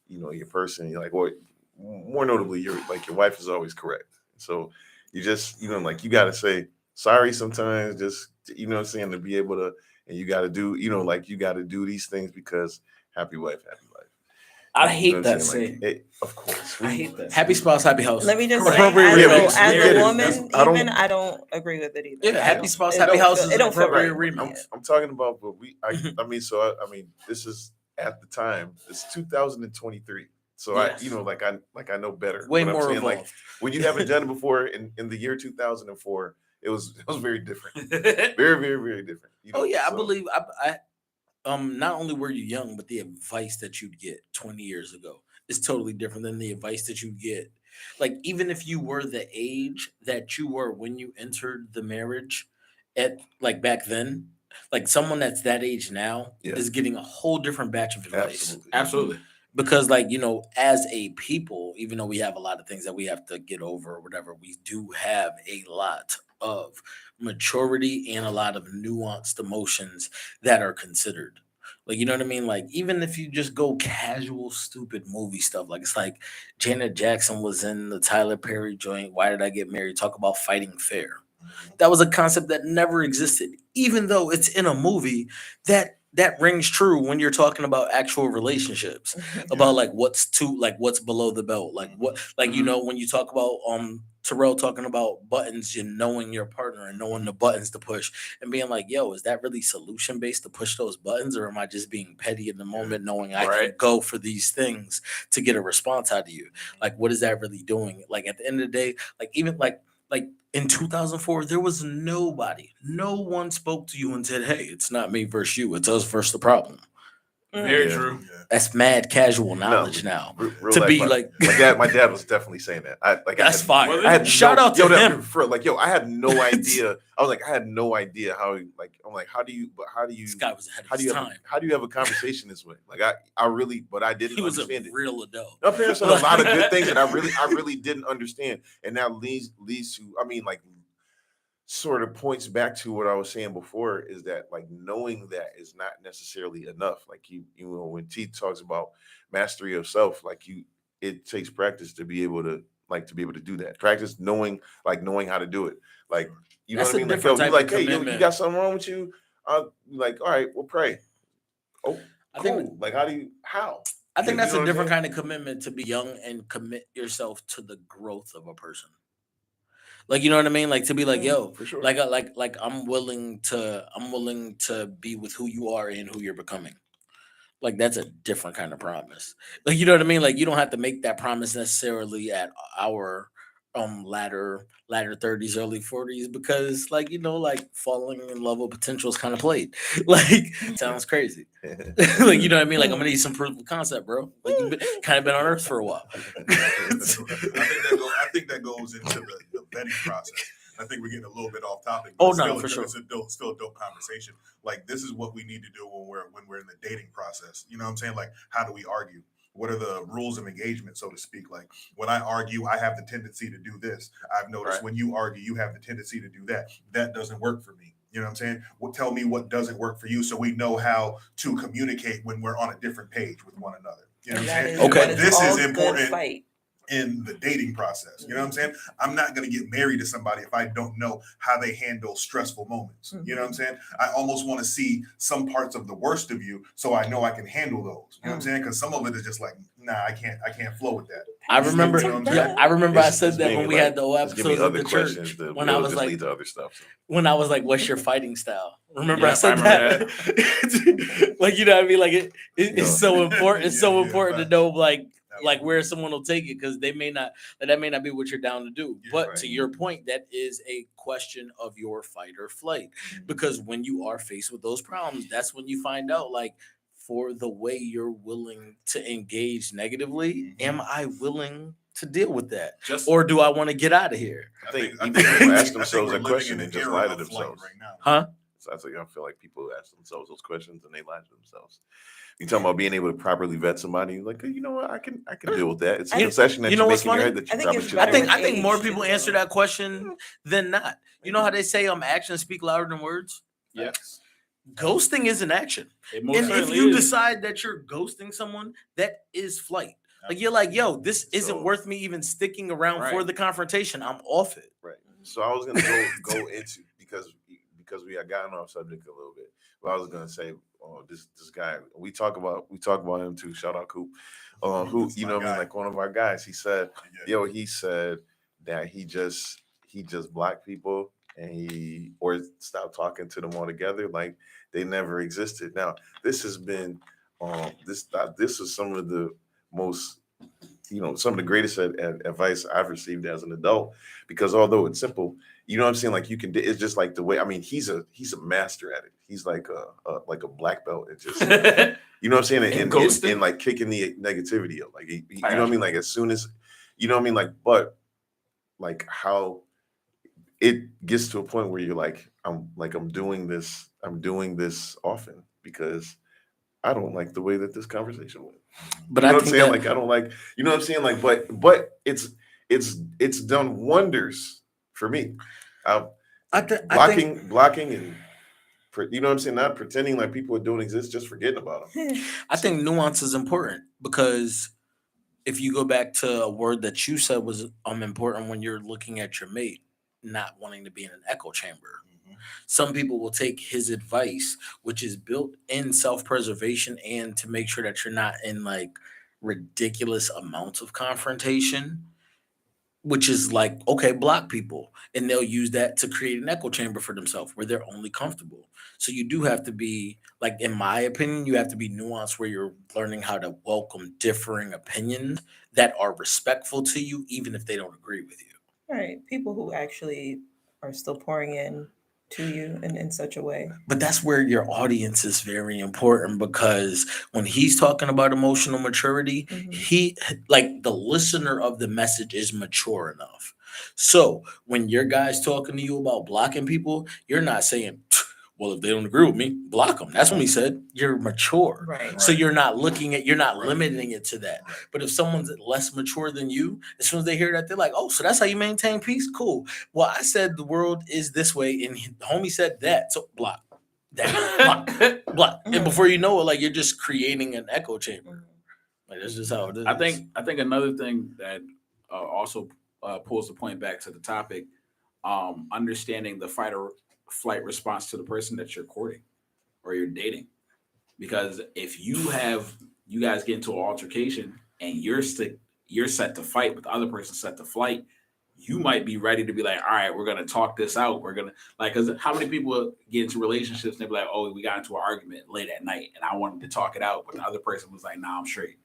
person. You're like, or more notably, your wife is always correct. So you just like you gotta say sorry sometimes. Just what I'm saying, to be able to, and you gotta do like you gotta do these things because happy wife, happy life. I You hate know what that I'm saying? saying. Of course. I hate that. Happy spouse, happy house. Let me just say, Appropriate as, Yeah, remix. we get a it. woman, I don't- even I don't agree with it either. Yeah, I happy don't- spouse, it happy don't house feel- is it an don't feel appropriate right. remix. I'm talking about, but Mhm. I mean, so I mean, this is at the time. It's 2023. So Yes. I know better. Way But I'm more saying, evolved. like, when you haven't done it before in the year 2004, it was very different. Very, very, very different. You know, Oh yeah, I so- believe not only were you young, but the advice that you'd get 20 years ago is totally different than the advice that you get. Like, even if you were the age that you were when you entered the marriage at like back then, like someone that's that age now Yeah. is getting a whole different batch of advice. Absolutely. Absolutely. Because, like, you know, as a people, even though we have a lot of things that we have to get over or whatever, we do have a lot of maturity and a lot of nuanced emotions that are considered. Like, you know what I mean? Like, even if you just go casual, stupid movie stuff, like it's like Janet Jackson was in the Tyler Perry joint, Why Did I Get Married? Talk about fighting fair. That was a concept that never existed, even though it's in a movie that rings true when you're talking about actual relationships, about like what's below the belt, like what, like, you know, when you talk about Terrell talking about buttons and knowing your partner and knowing the buttons to push and being like, yo, is that really solution based to push those buttons, or am I just being petty in the moment, knowing I can Right. go for these things to get a response out of you? Like, what is that really doing? Like, at the end of the day, like, even like in 2004, there was nobody, no one spoke to you and said, hey, it's not me versus you, it's us versus the problem. Very Yeah. true. Yeah. That's mad casual No, knowledge now. real To life, be my- like, my dad was definitely saying that. that's fire. Well, I had Shout no, out to him. I had no idea. I was like, I had no idea how. Like, I'm like, how do you This guy was ahead of how do his you have, time. how do you have a conversation this way? Like, I really, but I didn't He was a understand it. real adult. My parents said a lot of good things that I really didn't understand, and that leads to, I mean, like, sort of points back to what I was saying before, is that, like, knowing that is not necessarily enough. Like, you know, when T talks about mastery of self, like, it takes practice to be able to, like, do that. Practice knowing how to do it. Like, you know That's what I a mean? Like, different yo, you type like, of hey, yo, you commitment. got something wrong with you? Like, all right, we'll pray. Oh, I think- cool. Like, how? I think You that's know a what I'm different saying? kind of commitment, to be young and commit yourself to the growth of a person. Like, you know what I mean? Like, to be like, yo, For sure. like I'm willing to be with who you are and who you're becoming. Like, that's a different kind of promise. Like, you know what I mean? Like, you don't have to make that promise necessarily at our latter 30s, early 40s, because, like, you know, like, falling in love with potential is kind of played. Like, sounds crazy. Like, you know what I mean? Like, I'm gonna need some proof of concept, bro. Like, you've kind of been on Earth for a while. I think that goes into the vetting process. I think we're getting a little bit off topic. Oh, it's no, still, for sure. It's still a dope conversation. Like, this is what we need to do when we're in the dating process. You know what I'm saying? Like, how do we argue? What are the rules of engagement, so to speak? Like, when I argue, I have the tendency to do this. I've noticed Right. when you argue, you have the tendency to do that. That doesn't work for me. You know what I'm saying? Well, tell me what doesn't work for you, so we know how to communicate when we're on a different page with one another. You know what I'm saying? Okay. But this is good important fight. in the dating process. You know what I'm saying? I'm not going to get married to somebody if I don't know how they handle stressful moments. You know what I'm saying? I almost want to see some parts of the worst of you so I know I can handle those. You know what I'm saying? Because some of it is just like, nah, I can't flow with that. I remember, You know what I'm saying? I remember I It's- said it's that being when we like, had the just give me episodes of other the questions church. that When I will was just like, lead to other stuff. So. when I was like, "What's your fighting style?" Remember I Yep, said I remember that. Like, you know what I mean? Like, it's Yeah. so important. It's so Yeah, important to facts. know, like Absolutely. where someone will take it, because that may not be what you're down to do. Yeah, But right. to your point, that is a question of your fight or flight, because when you are faced with those problems, that's when you find out, like, for the way you're willing to engage negatively, am I willing to deal with that, Just or do I want to get out of here? I think I even think- people I ask think themselves we're that living question in and an just era lie to of flight themselves. right now. Huh? So I think I feel like people ask themselves those questions and they lie to themselves. You talking about being able to properly vet somebody, like, hey, you know what, I can deal with that. It's a You- concession that you you know make what's in your funny? head that you I think probably it's should. better I think more age, people too, answer though. that question than not. You know how they say actions speak louder than words? yes. Ghosting is an action. It most And if certainly you is. decide that you're ghosting someone, that is flight. Like, you're like, yo, this isn't So- worth me even sticking around for Right. the confrontation. I'm off it. Right. So I was gonna go into because we had gotten off subject a little bit. But I was gonna say this guy. We talk about him too. Shout out Coop. Who That's you my know what I mean, guy. like one of our guys. He said, Yeah. he said that he just blocked people and he or stopped talking to them altogether, like they never existed. Now this has been this is some of the most some of the greatest advice I've received as an adult, because although it's simple, what I'm saying, like you can, it's just like the way, I mean, he's a master at it. He's like a black belt at just, what I'm saying, And and ghosting? like kicking the negativity up. Like, you I know got what I mean? you. Like as soon as, what I mean? Like, but like how it gets to a point where you're like, I'm doing this often because I don't like the way that this conversation went. But You I know what I'm think saying? that Like I don't like, what I'm saying? Like, but it's done wonders for me. Uh, I think blocking and you know what I'm saying? Not pretending like people don't exist, just forgetting about them. I think nuance is important, because if you go back to a word that you said was important when you're looking at your mate, not wanting to be in an echo chamber. Some people will take his advice, which is built in self-preservation and to make sure that you're not in like ridiculous amounts of confrontation, which is like, okay, block people. And they'll use that to create an echo chamber for themselves where they're only comfortable. So you do have to be, like, in my opinion, you have to be nuanced where you're learning how to welcome differing opinions that are respectful to you, even if they don't agree with you. Right. People who actually are still pouring in to you in such a way. But that's where your audience is very important, because when he's talking about emotional maturity, Mhm. he, like, the listener of the message is mature enough. So when your guy's talking to you about blocking people, you're not saying, well, if they don't agree with me, block them. That's what he said. You're mature. Right. So you're not you're not Right. limiting it to that. Right. But if someone's less mature than you, as soon as they hear that, they're like, oh, so that's how you maintain peace? Cool. Well, I said the world is this way, and the homie said that. So block. That block. Block. And before you know it, like, you're just creating an echo chamber. Like, that's just how it is. I think another thing that also pulls the point back to the topic, understanding the fight or flight response to the person that you're courting or you're dating. Because if you guys get into an altercation and you're set to fight, but the other person's set to flight, you might be ready to be like, all right, we're gonna talk this out. We're gonna, like, because how many people get into relationships and they be like, oh, we got into an argument late at night and I wanted to talk it out, but the other person was like, nah, I'm straight.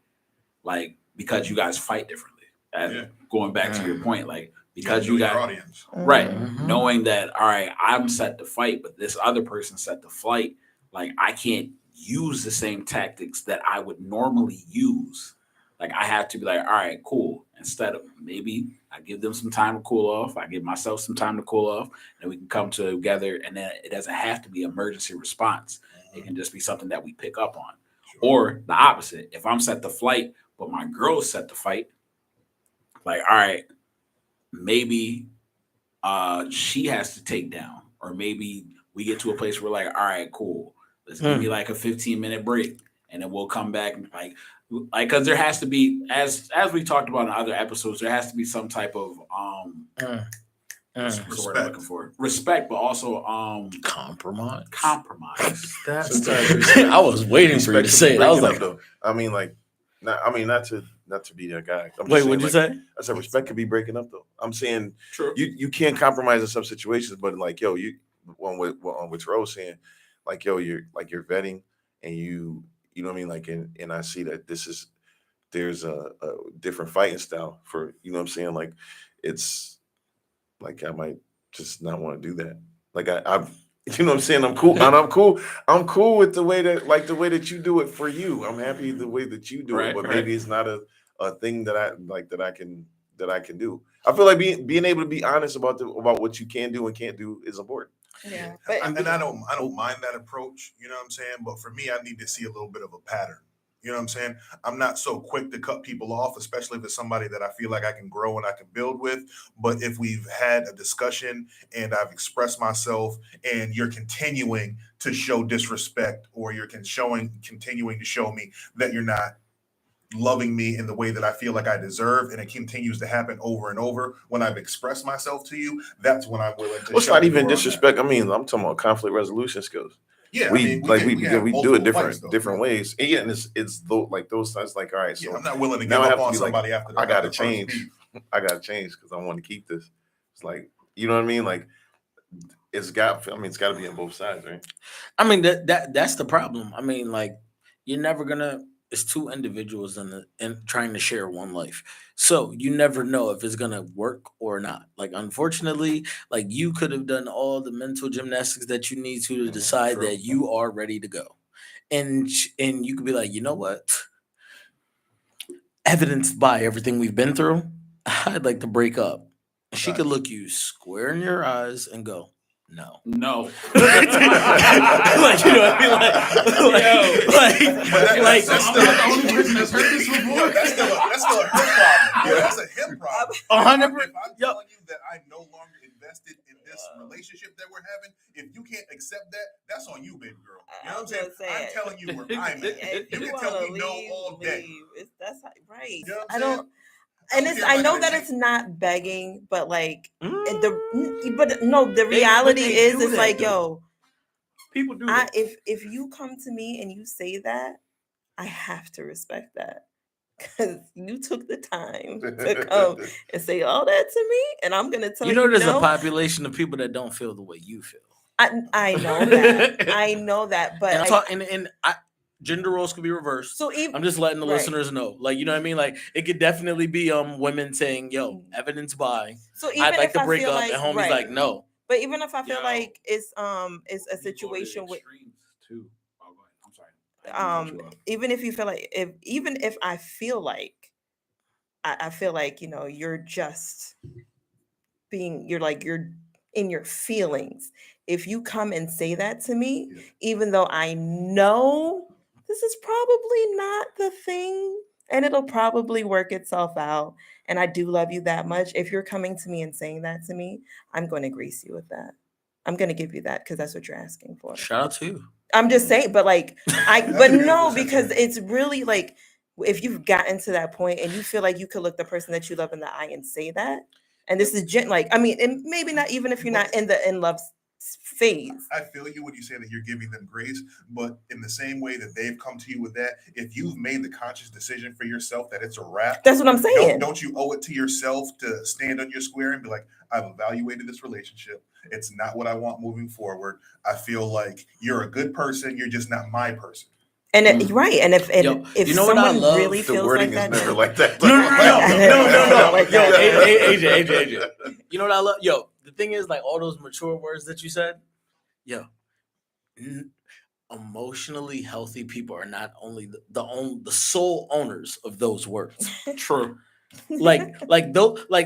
Like, because you guys fight differently. And going back to your point, like, because you your got audience. right, Mhm. knowing that, all right, I'm set to fight, but this other person set to flight. Like, I can't use the same tactics that I would normally use. Like, I have to be like, all right, cool. Instead of, maybe I give them some time to cool off, I give myself some time to cool off, and we can come together. And then it doesn't have to be emergency response. It can just be something that we pick up on. Sure. Or the opposite. If I'm set to flight, but my girl's set to fight, like, all right, maybe she has to take down, or maybe we get to a place where, like, all right, cool, let's give me like a 15-minute break, and then we'll come back, and like because there has to be, as we talked about in other episodes, there has to be some type of what's the word I'm looking for? Respect, but also Compromise. Sometimes I was waiting for you to say it. I was like, though. I mean, like, not to be that guy. I'm just wait, saying, what'd you like, say? I said respect could be breaking up though. I'm saying True. you can't compromise in some situations, but like, yo, you on what Rose saying, like, yo, you're vetting, and you know what I mean, like, and I see that there's a different fighting style for, you know what I'm saying, like, it's like I might just not want to do that. Like I've you know what I'm saying, I'm cool, and I'm cool with the way that you do it for you. I'm happy the way that you do it, but maybe it's not a thing that I like that I can do. I feel like being able to be honest about what you can do and can't do is important. Yeah. And I don't mind that approach, you know what I'm saying? But for me, I need to see a little bit of a pattern. You know what I'm saying? I'm not so quick to cut people off, especially if it's somebody that I feel like I can grow and I can build with. But if we've had a discussion and I've expressed myself and you're continuing to show disrespect, or you're continuing to show me that you're not loving me in the way that I feel like I deserve, and it continues to happen over and over when I've expressed myself to you, that's when I'm willing to. Well, it's not even disrespect. I mean, I'm talking about conflict resolution skills. Yeah, we I mean, like we have we do multiple it fights, though. different ways. And yeah, and it's like those times. Like, all right, Yeah, so I'm not willing to now give I up have to on be like, somebody after I gotta the first change. beef. I gotta change because I want to keep this. It's like, you know what I mean? Like, it's got to be on both sides, right? I mean that's the problem. I mean, like you're never gonna. It's two individuals in trying to share one life, so you never know if it's gonna work or not. Like unfortunately, like you could have done all the mental gymnastics that you need to decide True. that you are ready to go, and you could be like, you know what, evidenced by everything we've been through, I'd like to break up. She could look you square in your eyes and go, no. No. Like, you know what I mean? That's I'm still not the only person that's heard this before. That's still a her problem. Yeah, that's a him problem. If I'm telling you that I'm no longer invested in this relationship that we're having, if you can't accept that, that's on you, baby girl. You know what I'm saying? I'm telling you where I'm at. If You can wanna tell me no all day. That's right. You know what I I'm don't. saying? And don't it's care if I I know gotta that take- it's not begging, but like Mm, the reality they is do it's that, like, though. yo, People do I that. if you come to me and you say that, I have to respect that. Because you took the time to come and say all that to me, and I'm gonna tell you you, know, there's a no. population of people that don't feel the way you feel. I know that. I know that, but And I'm talking, and gender roles could be reversed. so even I'm just letting the right. listeners know, like, you know what I mean? Like, it could definitely be women saying, "Yo, evidence by So even I'd like if to I break feel up," like and homie's right. like, "No." But even if I feel Yo. like it's a You go to situation with extremes too. Oh, go ahead. I'm sorry. I didn't mean to cut you off. even if you feel like if I feel like I feel like you're just you're in your feelings. If you come and say that to me, Yeah. even though I know this is probably not the thing and it'll probably work itself out, and I do love you that much, if you're coming to me and saying that to me, I'm going to grace you with that. I'm going to give you that because that's what you're asking for. Shout out to you. I'm just saying, but like That's but a beautiful no, because sentiment. it's really like if you've gotten to that point and you feel like you could look the person that you love in the eye and say that, and this is like I mean, and maybe not even if you're not in the in love phase. I feel you when you say that you're giving them grace, but in the same way that they've come to you with that, if you've made the conscious decision for yourself that it's a wrap, That's what I'm saying. don't you owe it to yourself to stand on your square and be like, I've evaluated this relationship. It's not what I want moving forward. I feel like you're a good person. You're just not my person. And right, and if Yo, if you know what I someone love? really The feels wording like is that, never then- like that. No. Like Yo, that. AJ. You know what I love? Yo, the thing is, like all those mature words that you said, yo, emotionally healthy people are not only the sole owners of those words. True. Like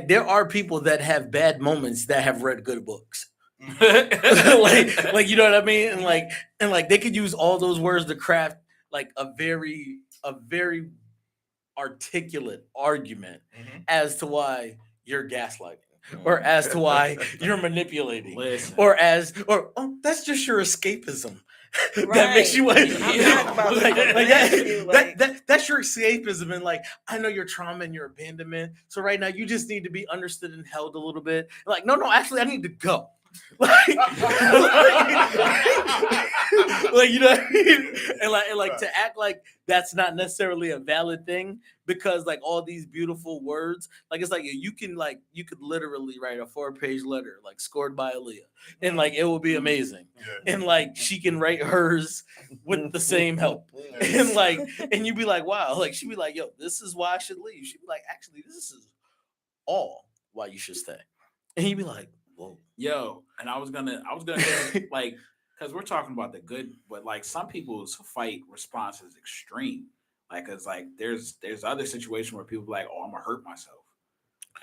there are people that have bad moments that have read good books. like you know what I mean? And like they could use all those words to craft like a very articulate argument as to why you're gaslighting. Or as to why you're manipulating, Listen. or that's just your escapism. That makes you Right. I'm not about to ask you, like- that's your escapism, and like I know your trauma and your abandonment. So right now you just need to be understood and held a little bit. Like no, actually I need to go. Like you know what I mean? And like to act like that's not necessarily a valid thing because like all these beautiful words, like it's like you could literally write a 4-page letter like scored by Aaliyah and like it will be amazing. Yeah. And like she can write hers with the same help. And like and you'd be like, wow, like she'd be like, yo, this is why I should leave. She'd be like, actually, this is all why you should stay. And he'd be like, whoa. Yo, and I was gonna like because we're talking about the good, but like some people's fight response is extreme. Like, cause like there's other situation where people be like, oh, I'm gonna hurt myself.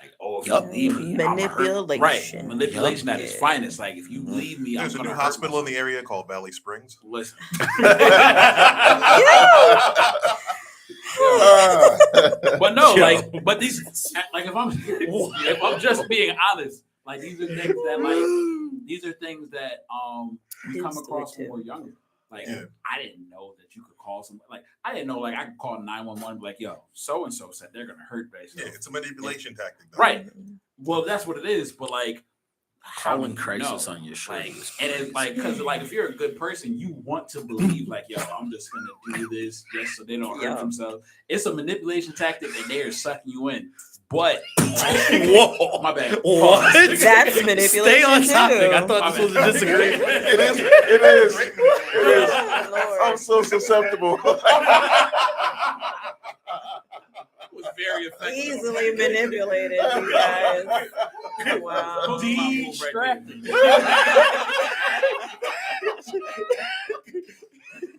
Like, oh, if Yup. you leave me, I'ma hurt. Right, Manipulation. manipulation at its Yeah. finest. Like, if you leave me, There's I'm a new gonna hospital in hurt the area called Valley Springs. myself. Listen, but no, Yo. like, but these, like, if I'm just being honest, like these are things that we come Kids do across it when too. we're younger. Like, Yeah. I didn't know that you could call somebody. Like, I didn't know like I could call 911 and be like, yo, so and so said they're gonna hurt Yeah, basically. it's a manipulation tactic. Though. Right. Well, that's what it is. But like, Calling do you crisis know? on your Like, shoulders. and it's like, because like if you're a good person, you want to believe like, yo, I'm just gonna do this just so they don't hurt Yeah. themselves. It's a manipulation tactic, and they are sucking you in. But Whoa, my bad. What? Pause. That's Stay manipulation on topic. I too. thought My this was a bad. disagreement. It is. It is. It is. Lord. I'm so susceptible. Was very effective. Easily manipulated, you guys. Wow. Distracted.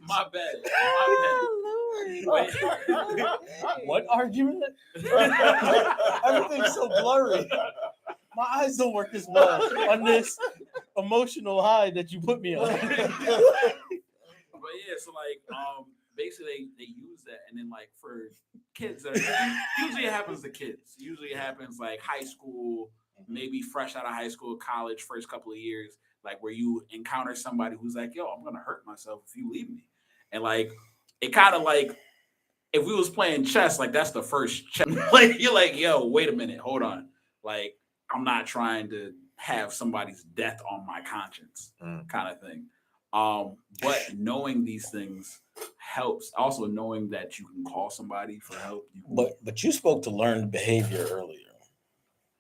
My bad. Oh, Lord. What argument? Everything's so blurry. My eyes don't work as well on this emotional high that you put me on. But yeah, so like basically they use that, and then like for kids that are, usually it happens to kids. Usually it happens like high school, maybe fresh out of high school, college, first couple of years, like where you encounter somebody who's like, yo, I'm gonna hurt myself if you leave me. And like it kind of like if we was playing chess, like that's the first check. Like you're like, yo, wait a minute, hold on. Like I'm not trying to have somebody's death on my conscience, kind of thing. But knowing these things helps. Also knowing that you can call somebody for help. You can, But you spoke to learned behavior earlier,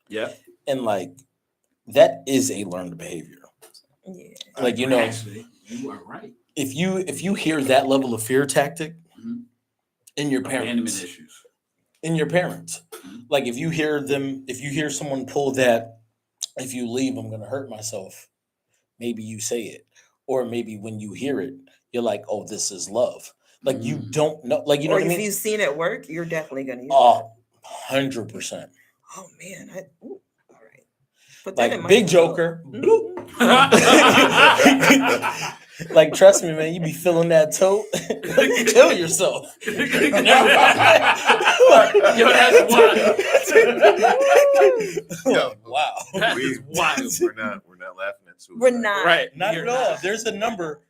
yeah, and like that is a learned behavior. Yeah. Like you know, actually, you are right. if you hear that level of fear tactic Mhm. in your Abandonment parents, issues. in your parents, like if you hear someone pull that, if you leave, I'm gonna hurt myself. Maybe you say it, or maybe when you hear it, you're like, oh, this is love. Like you don't know, like you know Or what I if mean? you've seen it work, you're definitely gonna use it. 100%. Oh man, all right. Put that in Like my Big notes. Joker. Mhm. Like trust me, man, you be feeling that tote, kill yourself. Yo, that's wild. Yo, Wow. That is wild. We're not laughing at suicide. We're not. Right, not You're at all. not. There's a number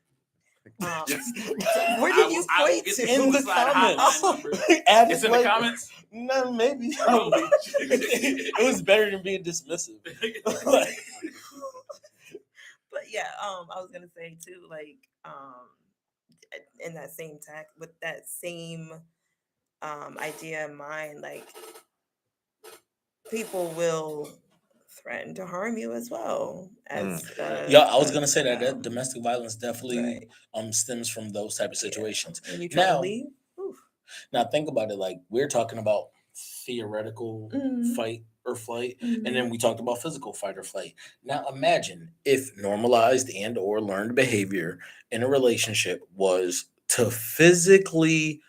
Where I did will- you I will point get to? the in the suicide comments. hotline number. Add It's it in the later. comments. No, maybe. Holy It was better than being dismissive. Like, But yeah, I was gonna say too, like, in that same tack with that same idea in mind, like people will threaten to harm you as well as yeah, I was gonna say that um, domestic violence definitely right. stems from those type of situations. When you try Now- to leave, oof. Now think about it, like we're talking about theoretical Mhm. fight or flight, Mhm. and then we talked about physical fight or flight. Now imagine if normalized and or learned behavior in a relationship was to physically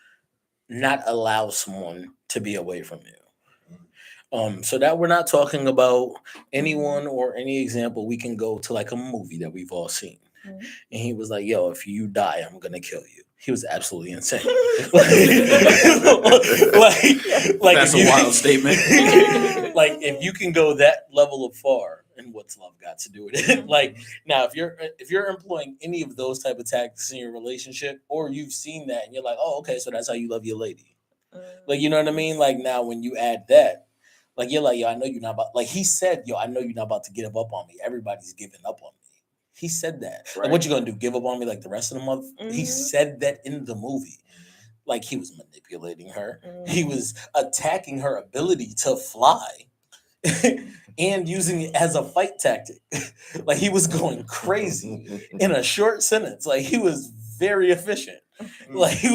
not allow someone to be away from you. So that we're not talking about anyone or any example. We can go to like a movie that we've all seen. Mhm. And he was like, yo, if you die, I'm gonna kill you. He was absolutely insane. like That's if a you- wild statement. Like if you can go that level of far, and what's love got to do with it? Like now, if you're employing any of those type of tactics in your relationship, or you've seen that and you're like, oh, okay, so that's how you love your lady. Like you know what I mean? Like now, when you add that, like you're like, yo, I know you're not about. Like he said, yo, I know you're not about to give up on me. Everybody's giving up on me. He said that. Like, what you gonna do? Give up on me like the rest of the month? He Mhm. said that in the movie. Like he was manipulating her. He was attacking her ability to fly. And using it as a fight tactic. Like he was going crazy in a short sentence. Like he was very efficient. Like he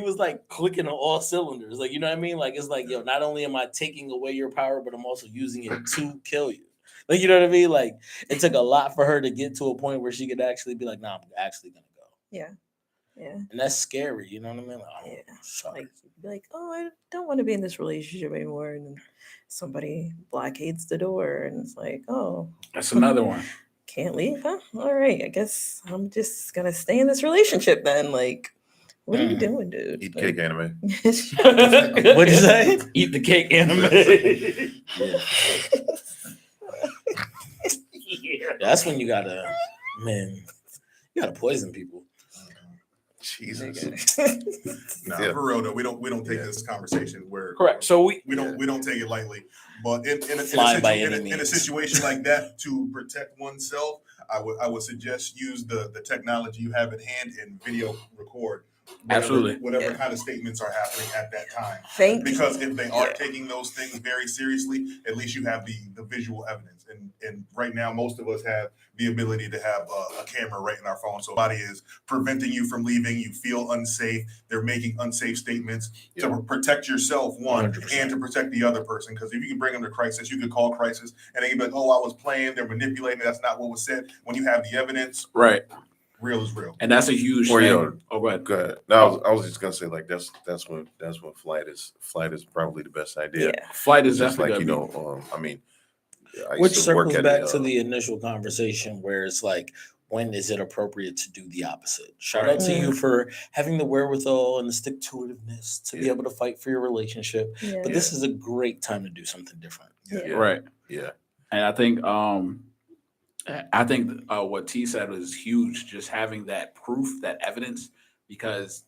was like clicking on all cylinders. Like you know what I mean? Like it's like, yo, not only am I taking away your power, but I'm also using it to kill you. Like you know what I mean? Like it took a lot for her to get to a point where she could actually be like, nah, I'm actually gonna go. Yeah. And that's scary, you know what I mean? Like, oh, Yeah. sorry. Like you'd be like, oh, I don't want to be in this relationship anymore, and then somebody blockades the door, and it's like, oh, That's another one. can't leave, huh? All right, I guess I'm just gonna stay in this relationship then. Like, what are you doing, dude? Eat Like, cake anime. What'd you say? Eat the cake anime. That's when you gotta poison people. Jesus. Nah, Yeah. for real though, we don't take Yeah. this conversation where Correct. So we we don't take it lightly. But Fly by any in a means. situation like that, to protect oneself, I would suggest use the technology you have at hand and video record Absolutely. whatever Yeah. kind of statements are happening at that time. Thank Because if they are Yeah. taking those things very seriously, at least you have the visual evidence. And right now, most of us have the ability to have a camera right in our phone. So body is preventing you from leaving. You feel unsafe. They're making unsafe statements to protect yourself, one, 100%. and to protect the other person. Because if you can bring them to crisis, you could call crisis and they can be like, oh, I was playing. They're manipulating. That's not what was said. When you have the evidence, right, real is real. and that's a huge Or, thing. you know, Oh, go ahead. Go ahead. No, I was just gonna say like that's when flight is probably the best idea. Yeah. Flight is It's just definitely like, gonna be- I mean, I used Which to work circles at back a, to the initial conversation where it's like, when is it appropriate to do the opposite? Shout Right. out to you for having the wherewithal and the stick to itiveness to be Yeah. able to fight for your relationship. Yeah. But this is a great time to do something different. Yeah. right. yeah. And I think what T said was huge. Just having that proof, that evidence, because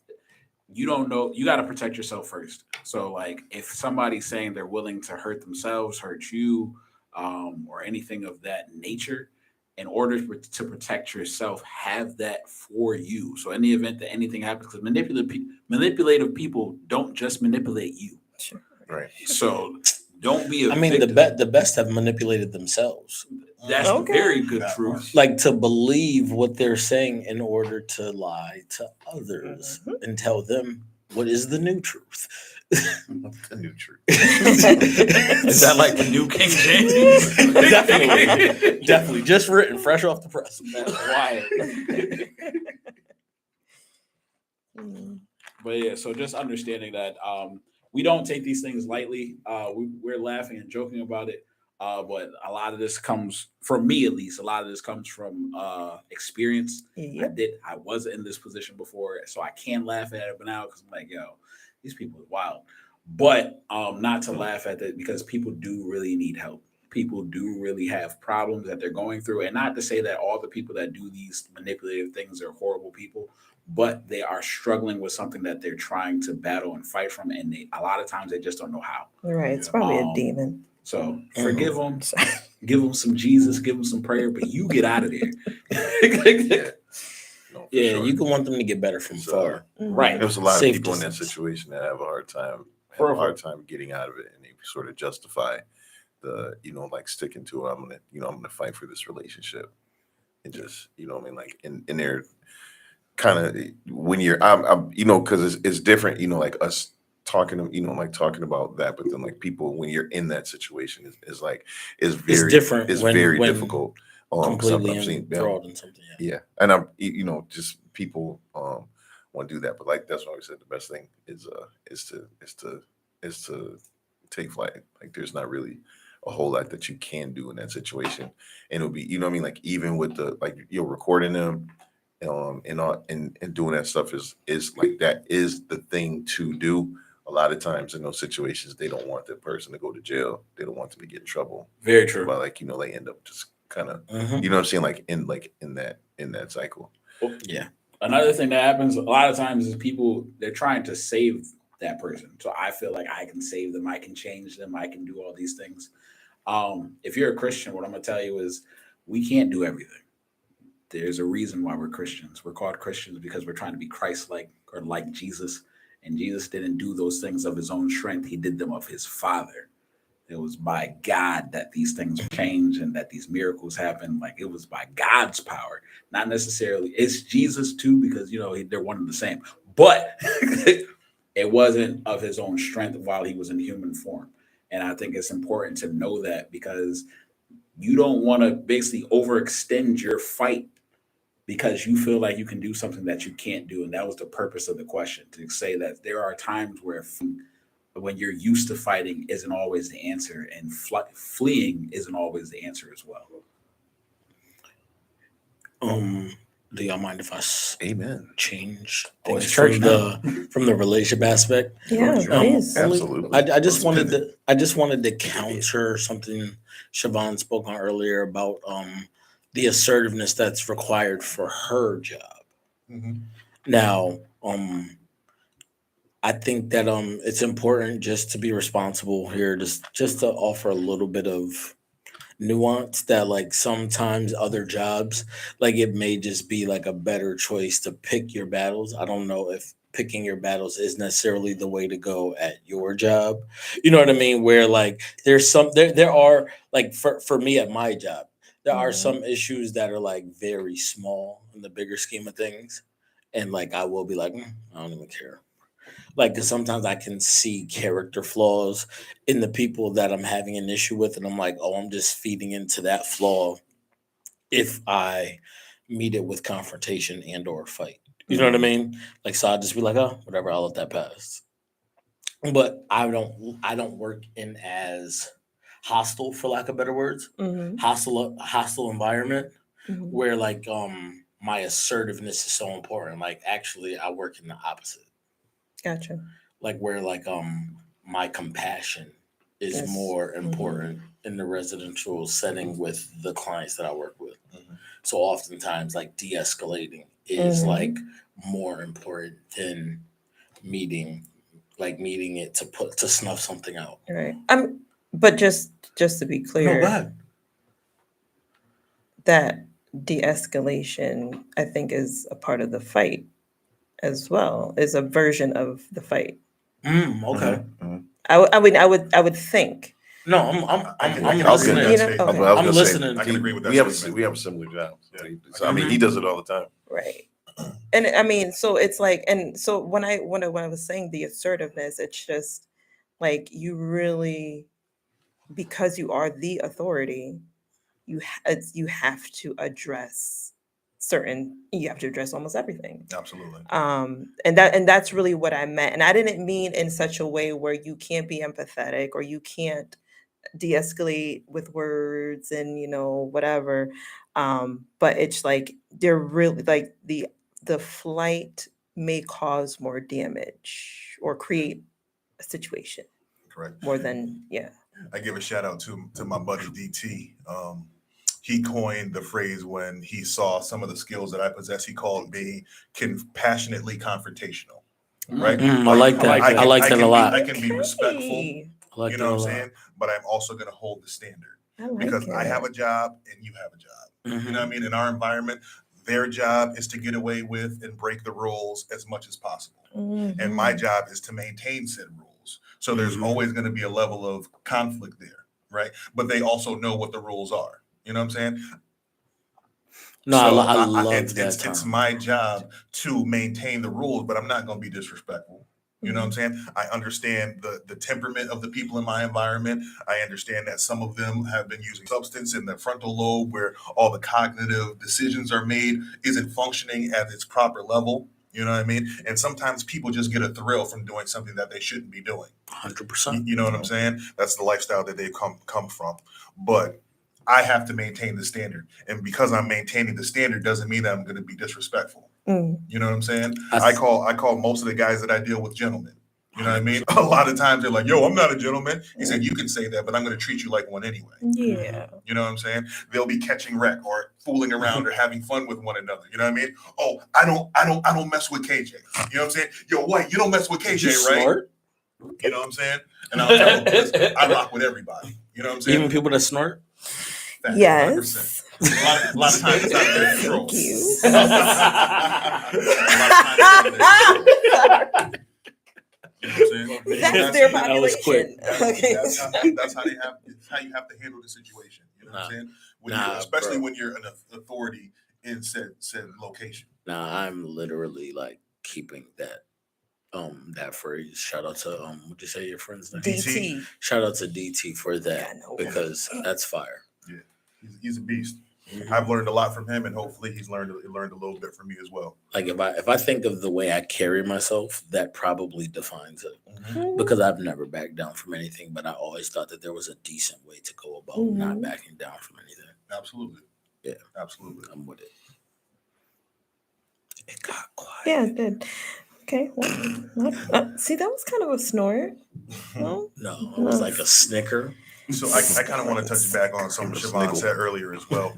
you don't know, you got to protect yourself first. So, like, if somebody's saying they're willing to hurt themselves, hurt you, or anything of that nature, in order to protect yourself, have that for you. So, in the event that anything happens, because manipulative people don't just manipulate you. Sure. Right. So, don't be a I mean, victim. the best have manipulated themselves. That's Okay. very good That truth. part. Like to believe what they're saying in order to lie to others and tell them what is the new truth. The new truth. Is that like the new King James? Definitely. Definitely. Just written, fresh off the press. That's wild. Mm. But yeah, so just understanding that we don't take these things lightly. We're laughing and joking about it. But a lot of this comes from me, at least. A lot of this comes from experience. Yep. I was in this position before, so I can laugh at it now because I'm like, yo, these people are wild. But not to laugh at it, because people do really need help. People do really have problems that they're going through. And not to say that all the people that do these manipulative things are horrible people, but they are struggling with something that they're trying to battle and fight from. And a lot of times they just don't know how. Right. It's probably a Um, demon. So forgive them, give them some Jesus, give them some prayer, but you get out of there. No, for Yeah, sure. you can want them to get better from It's, far. Right. There's a lot Safe of people in that distance. situation that have a hard time, getting out of it, and they sort of justify the, like sticking to it. I'm gonna fight for this relationship, and just, what I mean, like in their kind of when you're, I'm because it's different, like us talking, talking about that, but then like people when you're in that situation is like is very different It's when- very when difficult. 'Cause Completely I've seen, enthralled in something. Yeah. yeah, and I'm just people want to do that, but like that's why we said the best thing is to take flight. Like there's not really a whole lot that you can do in that situation, and it'll be, what I mean, like even with the, like, you're recording them and all, and doing that stuff is like, that is the thing to do. A lot of times in those situations, they don't want that person to go to jail. They don't want them to get in trouble. Very true. But like, they end up just kind of, Mhm. you know what I'm saying? Like in that cycle. Yeah. Another thing that happens a lot of times is people, they're trying to save that person. So I feel like I can save them, I can change them, I can do all these things. If you're a Christian, what I'm gonna tell you is we can't do everything. There's a reason why we're Christians. We're called Christians because we're trying to be Christ-like, or like Jesus. And Jesus didn't do those things of his own strength. He did them of his Father. It was by God that these things change and that these miracles happen. Like, it was by God's power, not necessarily. It's Jesus too, because they're one and the same. But it wasn't of his own strength while he was in human form. And I think it's important to know that, because you don't want to basically overextend your fight because you feel like you can do something that you can't do. And that was the purpose of the question, to say that there are times where when you're used to fighting isn't always the answer, and fleeing isn't always the answer as well. Do y'all mind if I Amen. change Oh, it's things church from the relationship aspect? Yeah, please. Absolutely. I just Let's wanted to counter something Siobhan spoke on earlier about the assertiveness that's required for her job. Mhm. Now, I think that it's important just to be responsible here, just to offer a little bit of nuance that like sometimes other jobs, like it may just be like a better choice to pick your battles. I don't know if picking your battles is necessarily the way to go at your job. You know what I mean? Where like there are like for me at my job, there are Mhm. some issues that are like very small in the bigger scheme of things. And like I will be like, I don't even care. Like, because sometimes I can see character flaws in the people that I'm having an issue with, and I'm like, oh, I'm just feeding into that flaw if I meet it with confrontation and or fight. You know what I mean? Like, so I'll just be like, oh, whatever, I'll let that pass. But I don't work in as hostile, for lack of better words, Mhm. hostile environment Mhm. where like my assertiveness is so important. Like actually I work in the opposite. Gotcha. Like where like my compassion is Yes. more important in the residential setting with the clients that I work with. Mhm. So oftentimes like de-escalating is Mhm. like more important than meeting meeting it to snuff something out. Right. But just to be No, go clear, ahead. that de-escalation, I think, is a part of the fight as well. Is a version of the fight. Okay. Mhm. I would think. No, I can I'm agree also- with listening. that You know, statement. I was okay. I'm gonna say, listening I to can agree you. with we that have statement. we have similar jobs. Yeah. So I mean, he does it all the time. Right. And I mean, so it's like, and so when I was saying the assertiveness, it's just like you really, because you are the authority, you have to address you have to address almost everything. Absolutely. And that's really what I meant. And I didn't mean in such a way where you can't be empathetic or you can't de-escalate with words and whatever. But it's like they're really like the flight may cause more damage or create a situation Correct. more than I give a shout out to my buddy DT. He coined the phrase when he saw some of the skills that I possess. He called me passionately confrontational. Right? I like that. I like that a lot. I can be respectful. Okay. I like You that know a what I'm lot. saying? But I'm also going to hold the standard I like because I have it. a job and you have a job. Mhm. You know what I mean? In our environment, their job is to get away with and break the rules as much as possible. And my Mhm. job is to maintain said rules. So there's Mhm. always going to be a level of conflict there, right? But they also know what the rules are. You know what I'm saying? No, So I love that it's term. my job to maintain the rules, but I'm not going to be disrespectful. You know what I'm saying? I understand the temperament of the people in my environment. I understand that some of them have been using substance in the frontal lobe where all the cognitive decisions are made isn't functioning at its proper level. You know what I mean? And sometimes people just get a thrill from doing something that they shouldn't be doing. 100%. You know what I'm saying? That's the lifestyle that they've come from. But I have to maintain the standard, and because I'm maintaining the standard doesn't mean that I'm going to be disrespectful. Mm. You know what I'm saying? I I call most of the guys that I deal with gentlemen. You know what I mean? A lot of times they're like, "Yo, I'm not a gentleman." He said, "You can say that, but I'm going to treat you like one anyway." Yeah. You know what I'm saying? They'll be catching wreck or fooling around or having fun with one another. You know what I mean? Oh, I don't mess with KJ. You know what I'm saying? Yo, White, you don't mess with Did you KJ, right? snort? You know what I'm saying? And I'll tell them, listen, I rock with everybody. You know what I'm saying? Even people that snort? Facts, 100%. Yes. A lot of times it's out of their control. Thank you. A lot of times it's out of their control. You know what I'm saying? That's their That was quick. population. Okay. That's how you have to handle the situation. You know what I'm saying? Especially bro. when you're an authority in said location. Nah, I'm literally like keeping that phrase. Shout out to what'd you say your friend's name? DT. Shout out to DT for that Yeah, I know. because that's fire. Yeah, he's a beast. Mhm. I've learned a lot from him, and hopefully he's learned a little bit from me as well. Like if I think of the way I carry myself, that probably defines it. Mhm. Because I've never backed down from anything, but I always thought that there was a decent way to go about not Mhm. backing down from anything. Absolutely. Yeah. Absolutely. I'm with it. It got quiet. Yeah, it did. Okay. Well, see, that was kind of a snort. No? No, it was like a snicker. So I kind of want to touch back on something Give it a Siobhan sniggle. said earlier as well.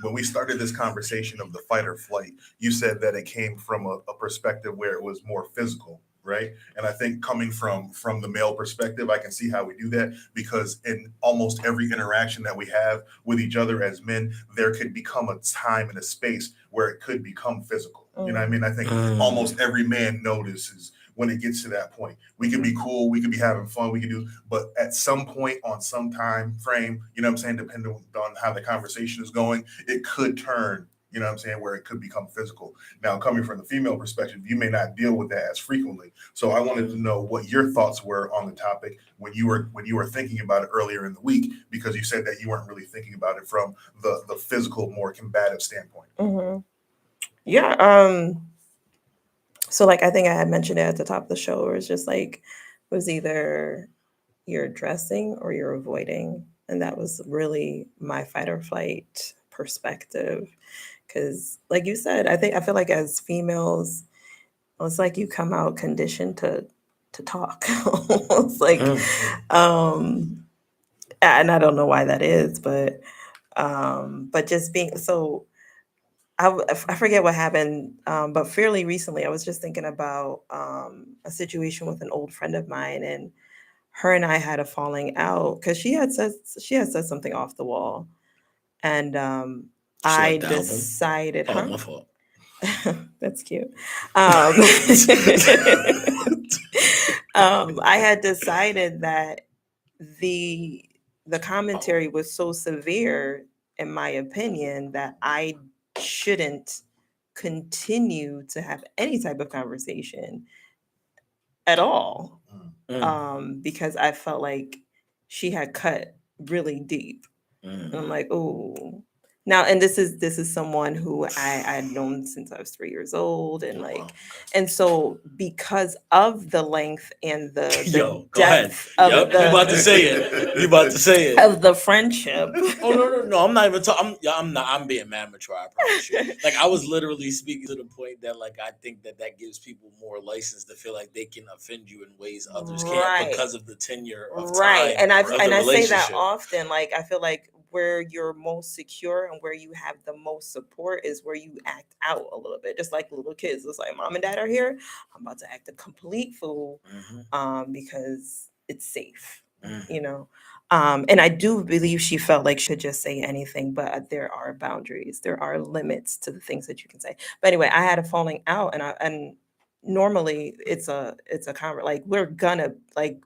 When we started this conversation of the fight or flight, you said that it came from a perspective where it was more physical, right? And I think coming from the male perspective, I can see how we do that because in almost every interaction that we have with each other as men, there could become a time and a space where it could become physical. You know what I mean? I think almost every man notices when it gets to that point. We could be cool, we could be having fun, we could do, but at some point on some time frame, you know what I'm saying, depending on how the conversation is going, it could turn, you know what I'm saying, where it could become physical. Now, coming from the female perspective, you may not deal with that as frequently. So I wanted to know what your thoughts were on the topic when you were thinking about it earlier in the week, because you said that you weren't really thinking about it from the physical, more combative standpoint. Mm-hmm. Yeah. So like I think I had mentioned it at the top of the show, where it's just like it was either you're addressing or you're avoiding. And that was really my fight or flight perspective. Cause like you said, I feel like as females, it's like you come out conditioned to talk. It's like and I don't know why that is, but just being so I forget what happened, but fairly recently, I was just thinking about a situation with an old friend of mine, and her and I had a falling out because she had said something off the wall, and She I liked the album? decided, Oh, huh? my fault. That's cute. I had decided that the the commentary was so severe, in my opinion, that I shouldn't continue to have any type of conversation at all, because I felt like she had cut really deep. And I'm like, oh. Now, and this is someone who I'd known since I was 3 years old, and like, and so because of the length and the Yo, go ahead. depth of Yep, you about to say it. You about to say it. of the friendship. Oh no! I'm not even talking. I'm being mad mature. I promise you. Like I was literally speaking to the point that like I think that gives people more license to feel like they can offend you in ways others can't Right. because of the tenure of Right. time And I of the say that relationship. often. Like I feel like where you're most secure and where you have the most support is where you act out a little bit. Just like little kids. It's like mom and dad are here. I'm about to act a complete fool because it's safe. You know. And I do believe she felt like she could just say anything, but there are boundaries. There are limits to the things that you can say. But anyway, I had a falling out, and normally it's a like we're gonna like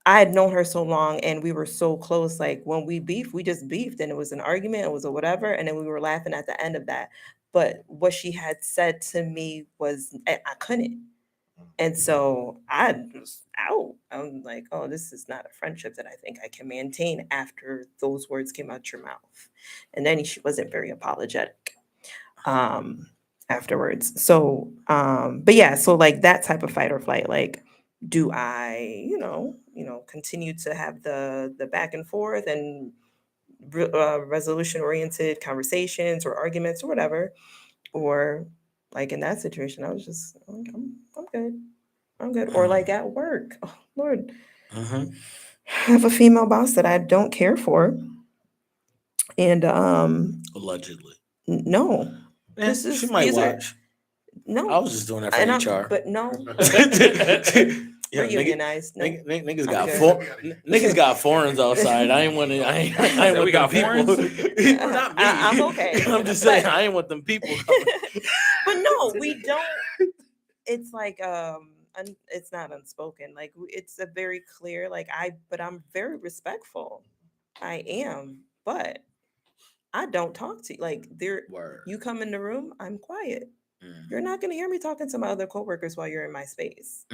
I had known her so long and we were so close. Like when we beefed, we just beefed and it was an argument, it was a whatever, and then we were laughing at the end of that. But what she had said to me was I couldn't. And so I was out. I'm like, oh, this is not a friendship that I think I can maintain after those words came out your mouth. And then she wasn't very apologetic afterwards. So, but yeah, so like that type of fight or flight, like, do I, continue to have the back and forth and resolution oriented conversations or arguments or whatever, or like in that situation, I was just like, I'm good. I'm good. Or like at work. Oh, Lord. I have a female boss that I don't care for. And Allegedly. No. This is, she might watch. No. I was just doing that for HR. But no. Yeah, We're unionized. No. Niggas I'm got good. niggas got foreigners outside. I ain't want to. I ain't So want we them got people. foreigners? Not me. I'm okay. I'm just saying I ain't want them people. But no, we don't. It's like it's not unspoken. Like it's a very clear. Like but I'm very respectful. I am, but I don't talk to you. Like Word. you come in the room, I'm quiet. You're not going to hear me talking to my other coworkers while you're in my space.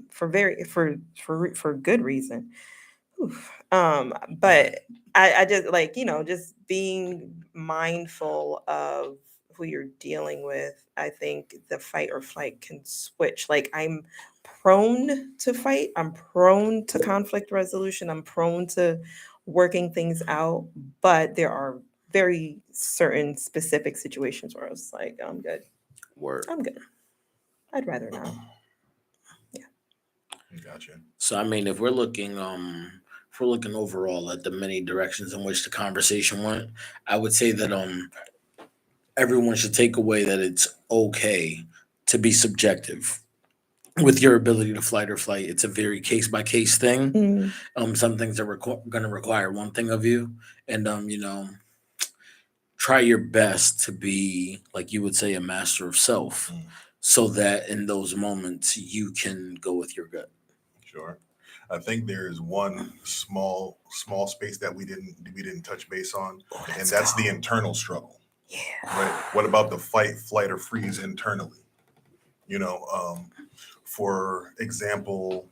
For good reason. But I just like, just being mindful of who you're dealing with. I think the fight or flight can switch. Like I'm prone to fight. I'm prone to conflict resolution. I'm prone to working things out, but there are very certain specific situations where I was like, I'm good. Word. I'm good. I'd rather not. Yeah. Gotcha. So I mean, if we're looking if we're looking overall at the many directions in which the conversation went, I would say that everyone should take away that it's okay to be subjective with your ability to flight or flight. It's a very case by case thing. Mm. Some things are going to require one thing of you, and try your best to be, like you would say, a master of self, so that in those moments you can go with your gut. Sure. I think there is one small space that we didn't touch base on, and that's the internal struggle. Yeah. Right. What about the fight, flight, or freeze internally? For example,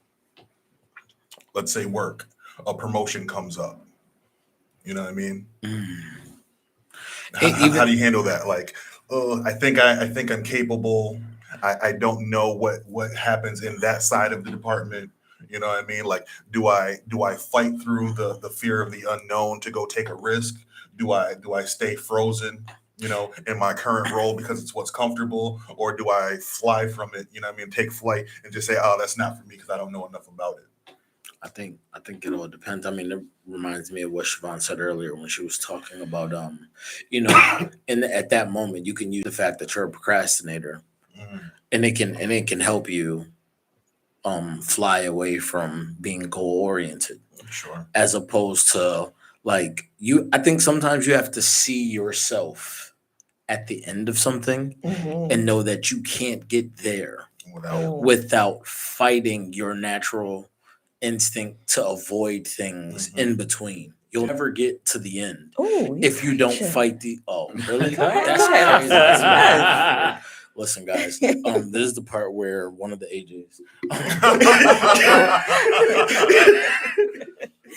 let's say work, a promotion comes up. You know what I mean? How do you handle that? Like, oh, I think I'm capable. I don't know what happens in that side of the department. You know what I mean? Like, do I fight through the fear of the unknown to go take a risk? Do I stay frozen, in my current role because it's what's comfortable, or do I fly from it? You know what I mean? Take flight and just say, oh, that's not for me because I don't know enough about it. I think it all depends. I mean, it reminds me of what Siobhan said earlier when she was talking about, at that moment you can use the fact that you're a procrastinator, and it can help you fly away from being goal oriented. Sure. As opposed to like I think sometimes you have to see yourself at the end of something and know that you can't get there without fighting your natural instinct to avoid things in between. You'll never get to the end if you don't fight the. Oh, really? Go ahead, That's go ahead. crazy. Yes. Listen, guys. This is the part where one of the AJs.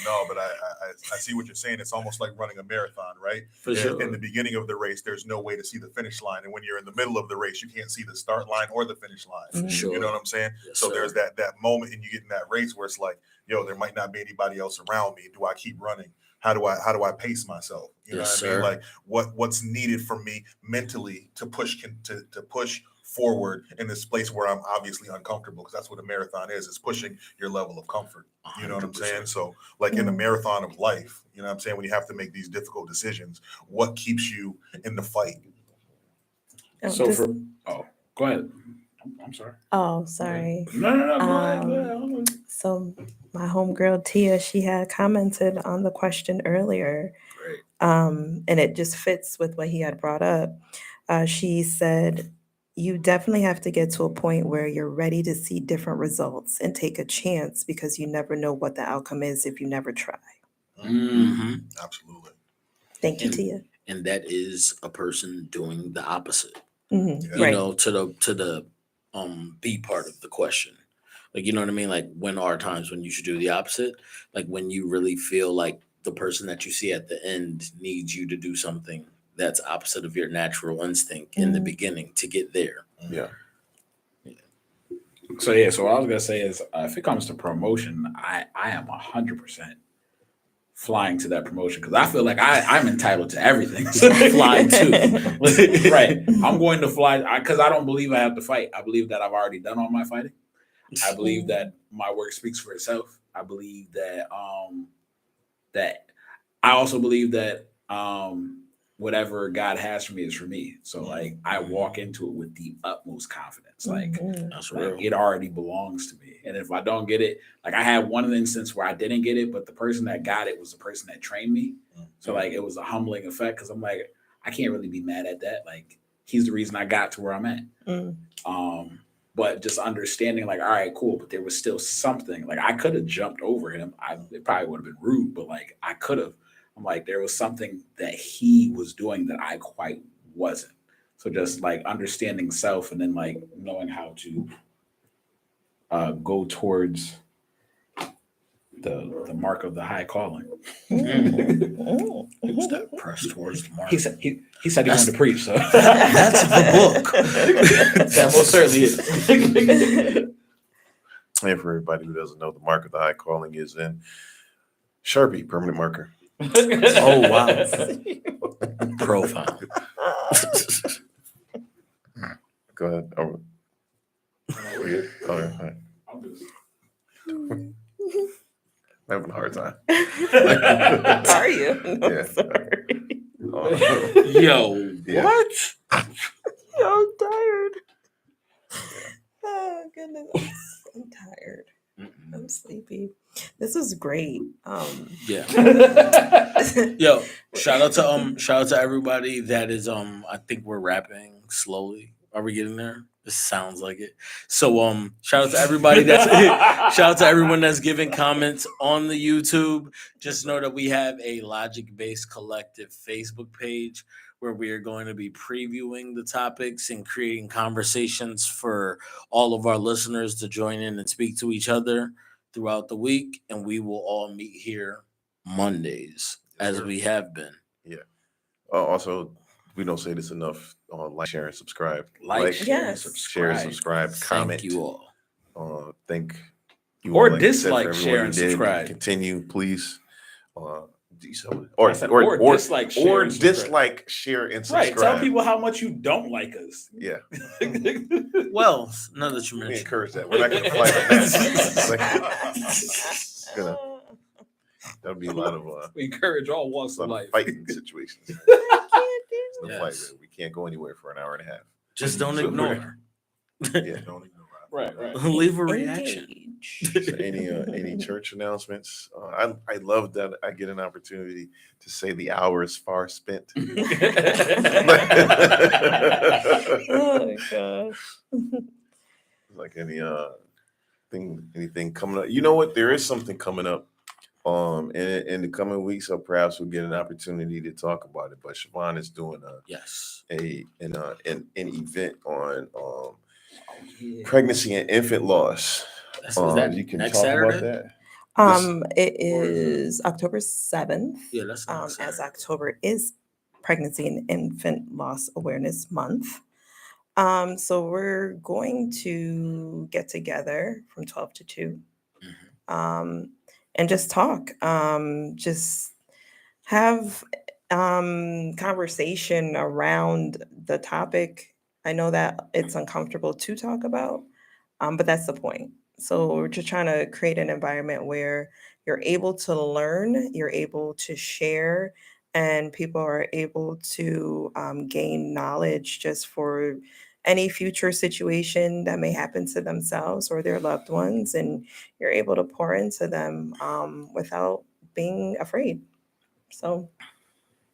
No, but I see what you're saying. It's almost like running a marathon, right? For sure. In the beginning of the race, there's no way to see the finish line, and when you're in the middle of the race, you can't see the start line or the finish line. For sure. You know what I'm saying? Yes, so sir. there's that moment, and you get in that race where it's like, yo, there might not be anybody else around me. Do I keep running? How do I pace myself? You know what I mean? Like what's needed from me mentally to push to push forward in this place where I'm obviously uncomfortable, because that's what a marathon is. It's pushing your level of comfort. You know what I'm saying? So like in a marathon of life, you know what I'm saying? When you have to make these difficult decisions, what keeps you in the fight? Go ahead. I'm sorry. Oh, sorry. No. Go ahead. So my homegirl Tia, she had commented on the question earlier. Great. And it just fits with what he had brought up. She said, you definitely have to get to a point where you're ready to see different results and take a chance, because you never know what the outcome is if you never try. Absolutely. Thank you, Tia. And that is a person doing the opposite. Right. To the B part of the question. Like, you know what I mean? Like, when are times when you should do the opposite? Like when you really feel like the person that you see at the end needs you to do something that's opposite of your natural instinct in the beginning to get there. Yeah. So what I was gonna say is, if it comes to promotion, I am 100% flying to that promotion, because I feel like I'm entitled to everything. Fly too. Right. I'm going to fly because I don't believe I have to fight. I believe that I've already done all my fighting. I believe that my work speaks for itself. I believe that I also believe that whatever God has for me is for me. So like I walk into it with the utmost confidence. Like, That's real. it already belongs to me. And if I don't get it, like I had one instance where I didn't get it, but the person that got it was the person that trained me. So like it was a humbling effect, because I'm like, I can't really be mad at that. Like he's the reason I got to where I'm at. But just understanding like, all right, cool. But there was still something, like I could have jumped over him. It probably would have been rude, but like I could have. I'm like, there was something that he was doing that I quite wasn't. So just like understanding self, and then like knowing how to go towards the mark of the high calling. Who's that pressed towards the mark? He said he wanted to preach. So that's the book. That most certainly is. And for everybody who doesn't know, the mark of the high calling is in Sharpie, permanent marker. Oh wow. Profound. Go ahead. Oh, all right. I'm having a hard time. Are you? No, Yeah. sorry. Yo, Yeah. what? Yo, I'm tired. Oh goodness, I'm tired. I'm sleepy. This is great. Yeah. Yo, shout out to everybody that is I think we're wrapping slowly. Are we getting there? This sounds like it. So shout out to everybody that's shout out to everyone that's giving comments on the YouTube. Just know that we have a Logic Based Collective Facebook page where we are going to be previewing the topics and creating conversations for all of our listeners to join in and speak to each other throughout the week, and we will all meet here Mondays as sir. we have been. Yeah. Also, we don't say this enough. Like, share, and subscribe. Like, share, and Yes. share, and subscribe. Thank Comment. you all. Thank you Or all. Like I said, for dislike, everyone share, who and did. subscribe. Continue, please. I said, or dislike, share, and subscribe. dislike, share, and subscribe. Right. Tell people how much you don't like us. Yeah. Well, now that you We mentioned, encourage that. We're not going to fight that. That'll be a lot of We encourage all walks of life. fighting situations. I can't do The Yes. fight, we can't go anywhere for an hour and a half. just don't So ignore. Yeah. Don't ignore it. Right. Leave a it. reaction. Engage. So any church announcements? I love that I get an opportunity to say the hour is far spent. Oh gosh. Like anything coming up. You know what? There is something coming up. In the coming weeks, so perhaps we'll get an opportunity to talk about it. But Siobhan is doing Yes. an event on pregnancy and infant loss. Is that You can next talk Saturday? about that. It is October 7th. Yeah, that's next As Saturday. October is Pregnancy and Infant Loss Awareness Month. So we're going to get together from 12 to 2. And just talk. Just have conversation around the topic. I know that it's uncomfortable to talk about, but that's the point. So we're just trying to create an environment where you're able to learn, you're able to share, and people are able to gain knowledge just for any future situation that may happen to themselves or their loved ones. And you're able to pour into them without being afraid. So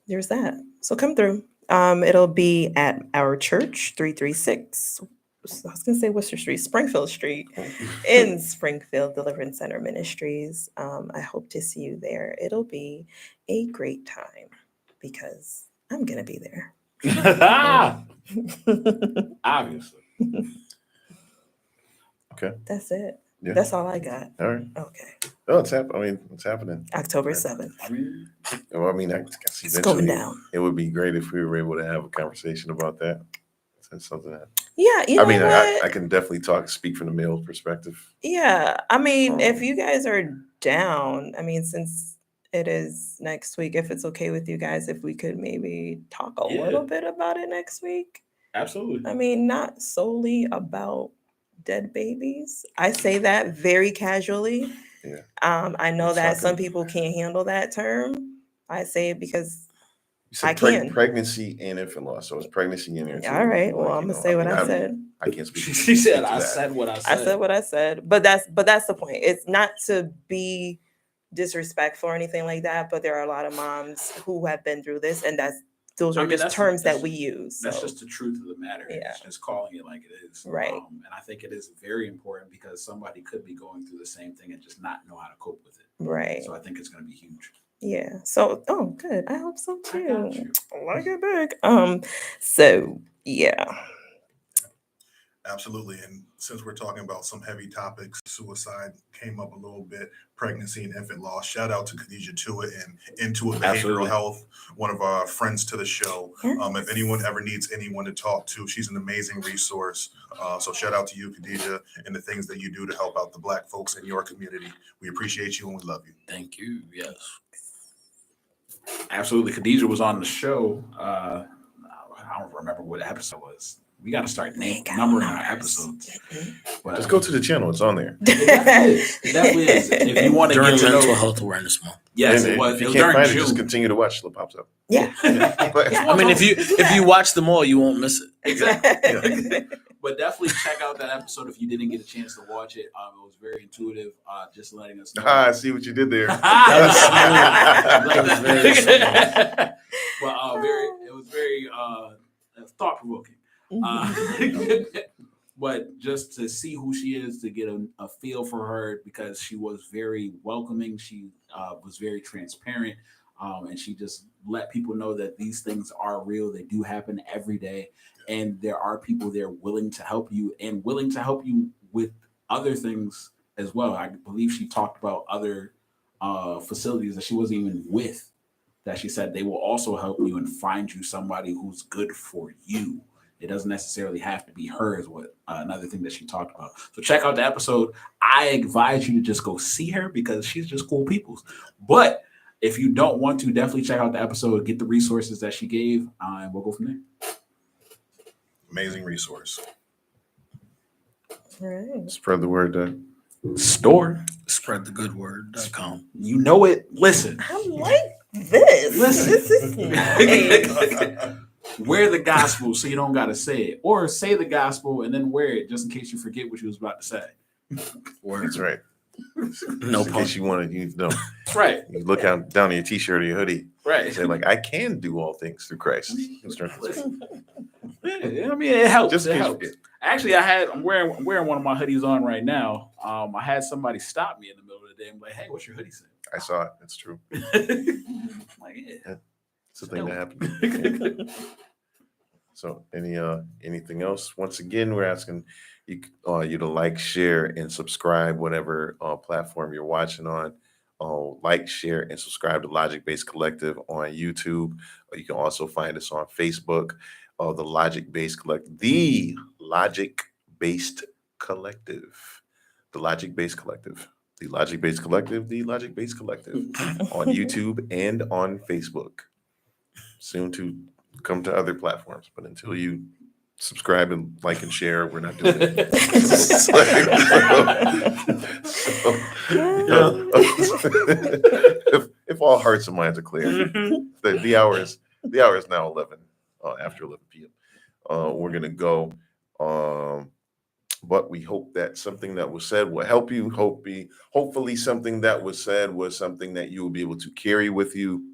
there's that. So come through. It'll be at our church, 336. I was gonna say Worcester Street, Springfield Street, in Springfield Deliverance Center Ministries. I hope to see you there. It'll be a great time because I'm gonna be there. Obviously. Okay. That's it. Yeah. That's all I got. All right. Okay. Oh, it's happening. It's happening. October 7th. I mean, Well, I mean, I guess It's going eventually down. it would be great if we were able to have a conversation about that. That's something that Yeah, you know I mean, what? I can definitely speak from the male perspective. Yeah, I mean, if Um, you guys are down, I mean, since it is next week, if it's okay with you guys, if we could maybe talk a Yeah. little bit about it next week. absolutely. I mean, not solely about dead babies. I say that very casually. Yeah. I know Let's that talk some about- people can't handle that term. I say it because You said I can. pregnancy and infant loss. So it's pregnancy and infant. all right, well, like, I'm you gonna know, say what I mean, said. I can't speak. She said, to I that. said what I I said. said what I said, but that's the point. It's not to be disrespectful or anything like that, but there are a lot of moms who have been through this, and those I are mean, just that's- terms that that's- we use. That's So just the truth of the matter. Yeah. It's just calling it like it is. Right. And I think it is very important because somebody could be going through the same thing and just not know how to cope with it. right, So I think it's going to be huge. yeah. So good. I hope so I got too. you. Like it big. So yeah. Absolutely. And since we're talking about some heavy topics, suicide came up a little bit, pregnancy and infant loss. Shout out to Khadijah Tuitt and Intuit Behavioral Absolutely. Health, one of our friends to the show. If Yes. anyone ever needs anyone to talk to, she's an amazing resource. So shout out to you, Khadijah, and the things that you do to help out the Black folks in your community. We appreciate you and we love you. Thank you. Yes. Absolutely. Khadijah was on the show. I don't remember what episode it was. We got to start ain't got numbering no our numbers. episodes. But Just go to the channel; it's on there. it definitely is. It definitely is. If you want to During get to Mental know, Health Awareness Month. yes, And it was. if It you was can't during find it, June. just continue to watch till it pops up. Yeah. But- I mean, if you watch them all, you won't miss it. Exactly. But definitely check out that episode if you didn't get a chance to watch it. It was very intuitive. Just letting us know. I see what you did there. That was very smooth. But it was very thought provoking. But just to see who she is, to get a feel for her, because she was very welcoming. She was very transparent. And she just let people know that these things are real. They do happen every day. And there are people there willing to help you and willing to help you with other things as well. I believe she talked about other facilities that she wasn't even with, that she said they will also help you and find you somebody who's good for you. It doesn't necessarily have to be her, is what another thing that she talked about. So check out the episode. I advise you to just go see her because she's just cool people. But if you don't want to, definitely check out the episode, get the resources that she gave, and we'll go from there. Amazing resource. Right. Spread the word, Doug. Store. Spreadthegoodword.com. You know it. Listen. I like this. Listen. This is nice. Wear the gospel so you don't got to say it. Or say the gospel and then wear it just in case you forget what you was about to say. That's right. No In pun. case you wanted, you know, That's right. you look out down at your T-shirt or your hoodie. Right. And say like, I can do all things through Christ. who strengthens me. Yeah, I mean, it helps. Just in It case you helps. forget. Actually, I'm wearing one of my hoodies on right now. I had somebody stop me in the middle of the day and be like, "Hey, what's your hoodie say?" I saw it. It's true. Like, yeah. It's a thing that happened. Yeah. So, anything else? Once again, we're asking you to like, share, and subscribe whatever platform you're watching on. Like, share, and subscribe to Logic Based Collective on YouTube. You can also find us on Facebook. The Logic Based Collective, the Logic Based Collective, the Logic Based Collective, the Logic Based Collective, the Logic Based Collective on YouTube and on Facebook. Soon to come to other platforms, but until you subscribe and like and share, we're not doing it. If all hearts and minds are clear, the hour is now 11 after 11 p.m. We're gonna go, but we hope that something that was said will help you. Hopefully something that was said was something that you will be able to carry with you.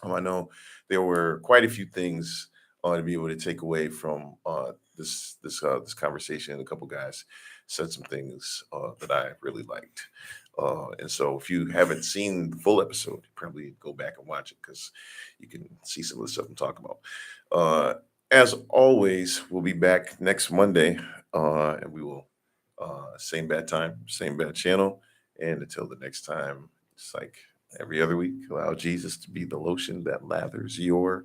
I know there were quite a few things to be able to take away from this conversation. A couple guys said some things that I really liked, and so if you haven't seen the full episode, probably go back and watch it because you can see some of the stuff I'm talking about. As always, we'll be back next Monday, and we will same bad time, same bad channel, and until the next time, it's like every other week, allow Jesus to be the lotion that lathers your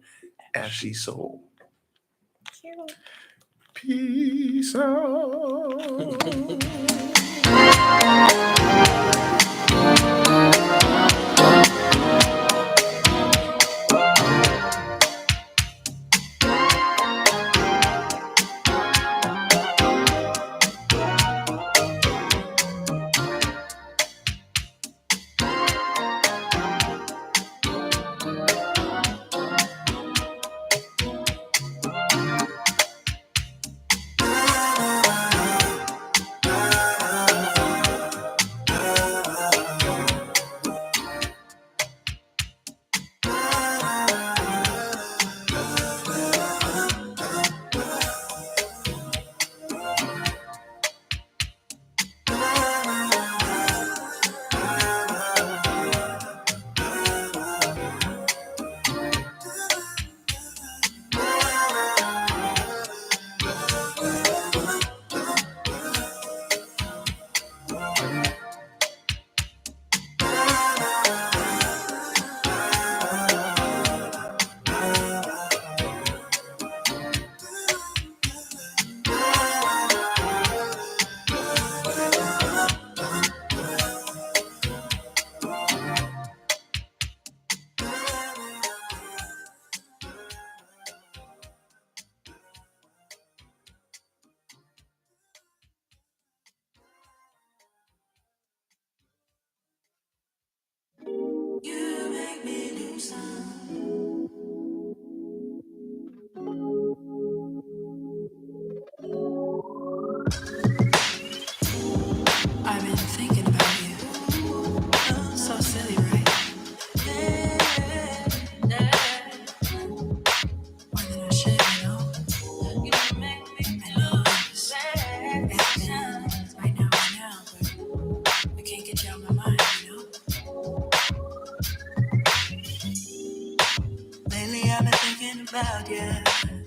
ashy soul. Peace out. I've been thinking about you. Oh, so silly, right? More than I should, you know. I know this actions right now, but I can't get you out of my mind, you know. Lately I've been thinking about you.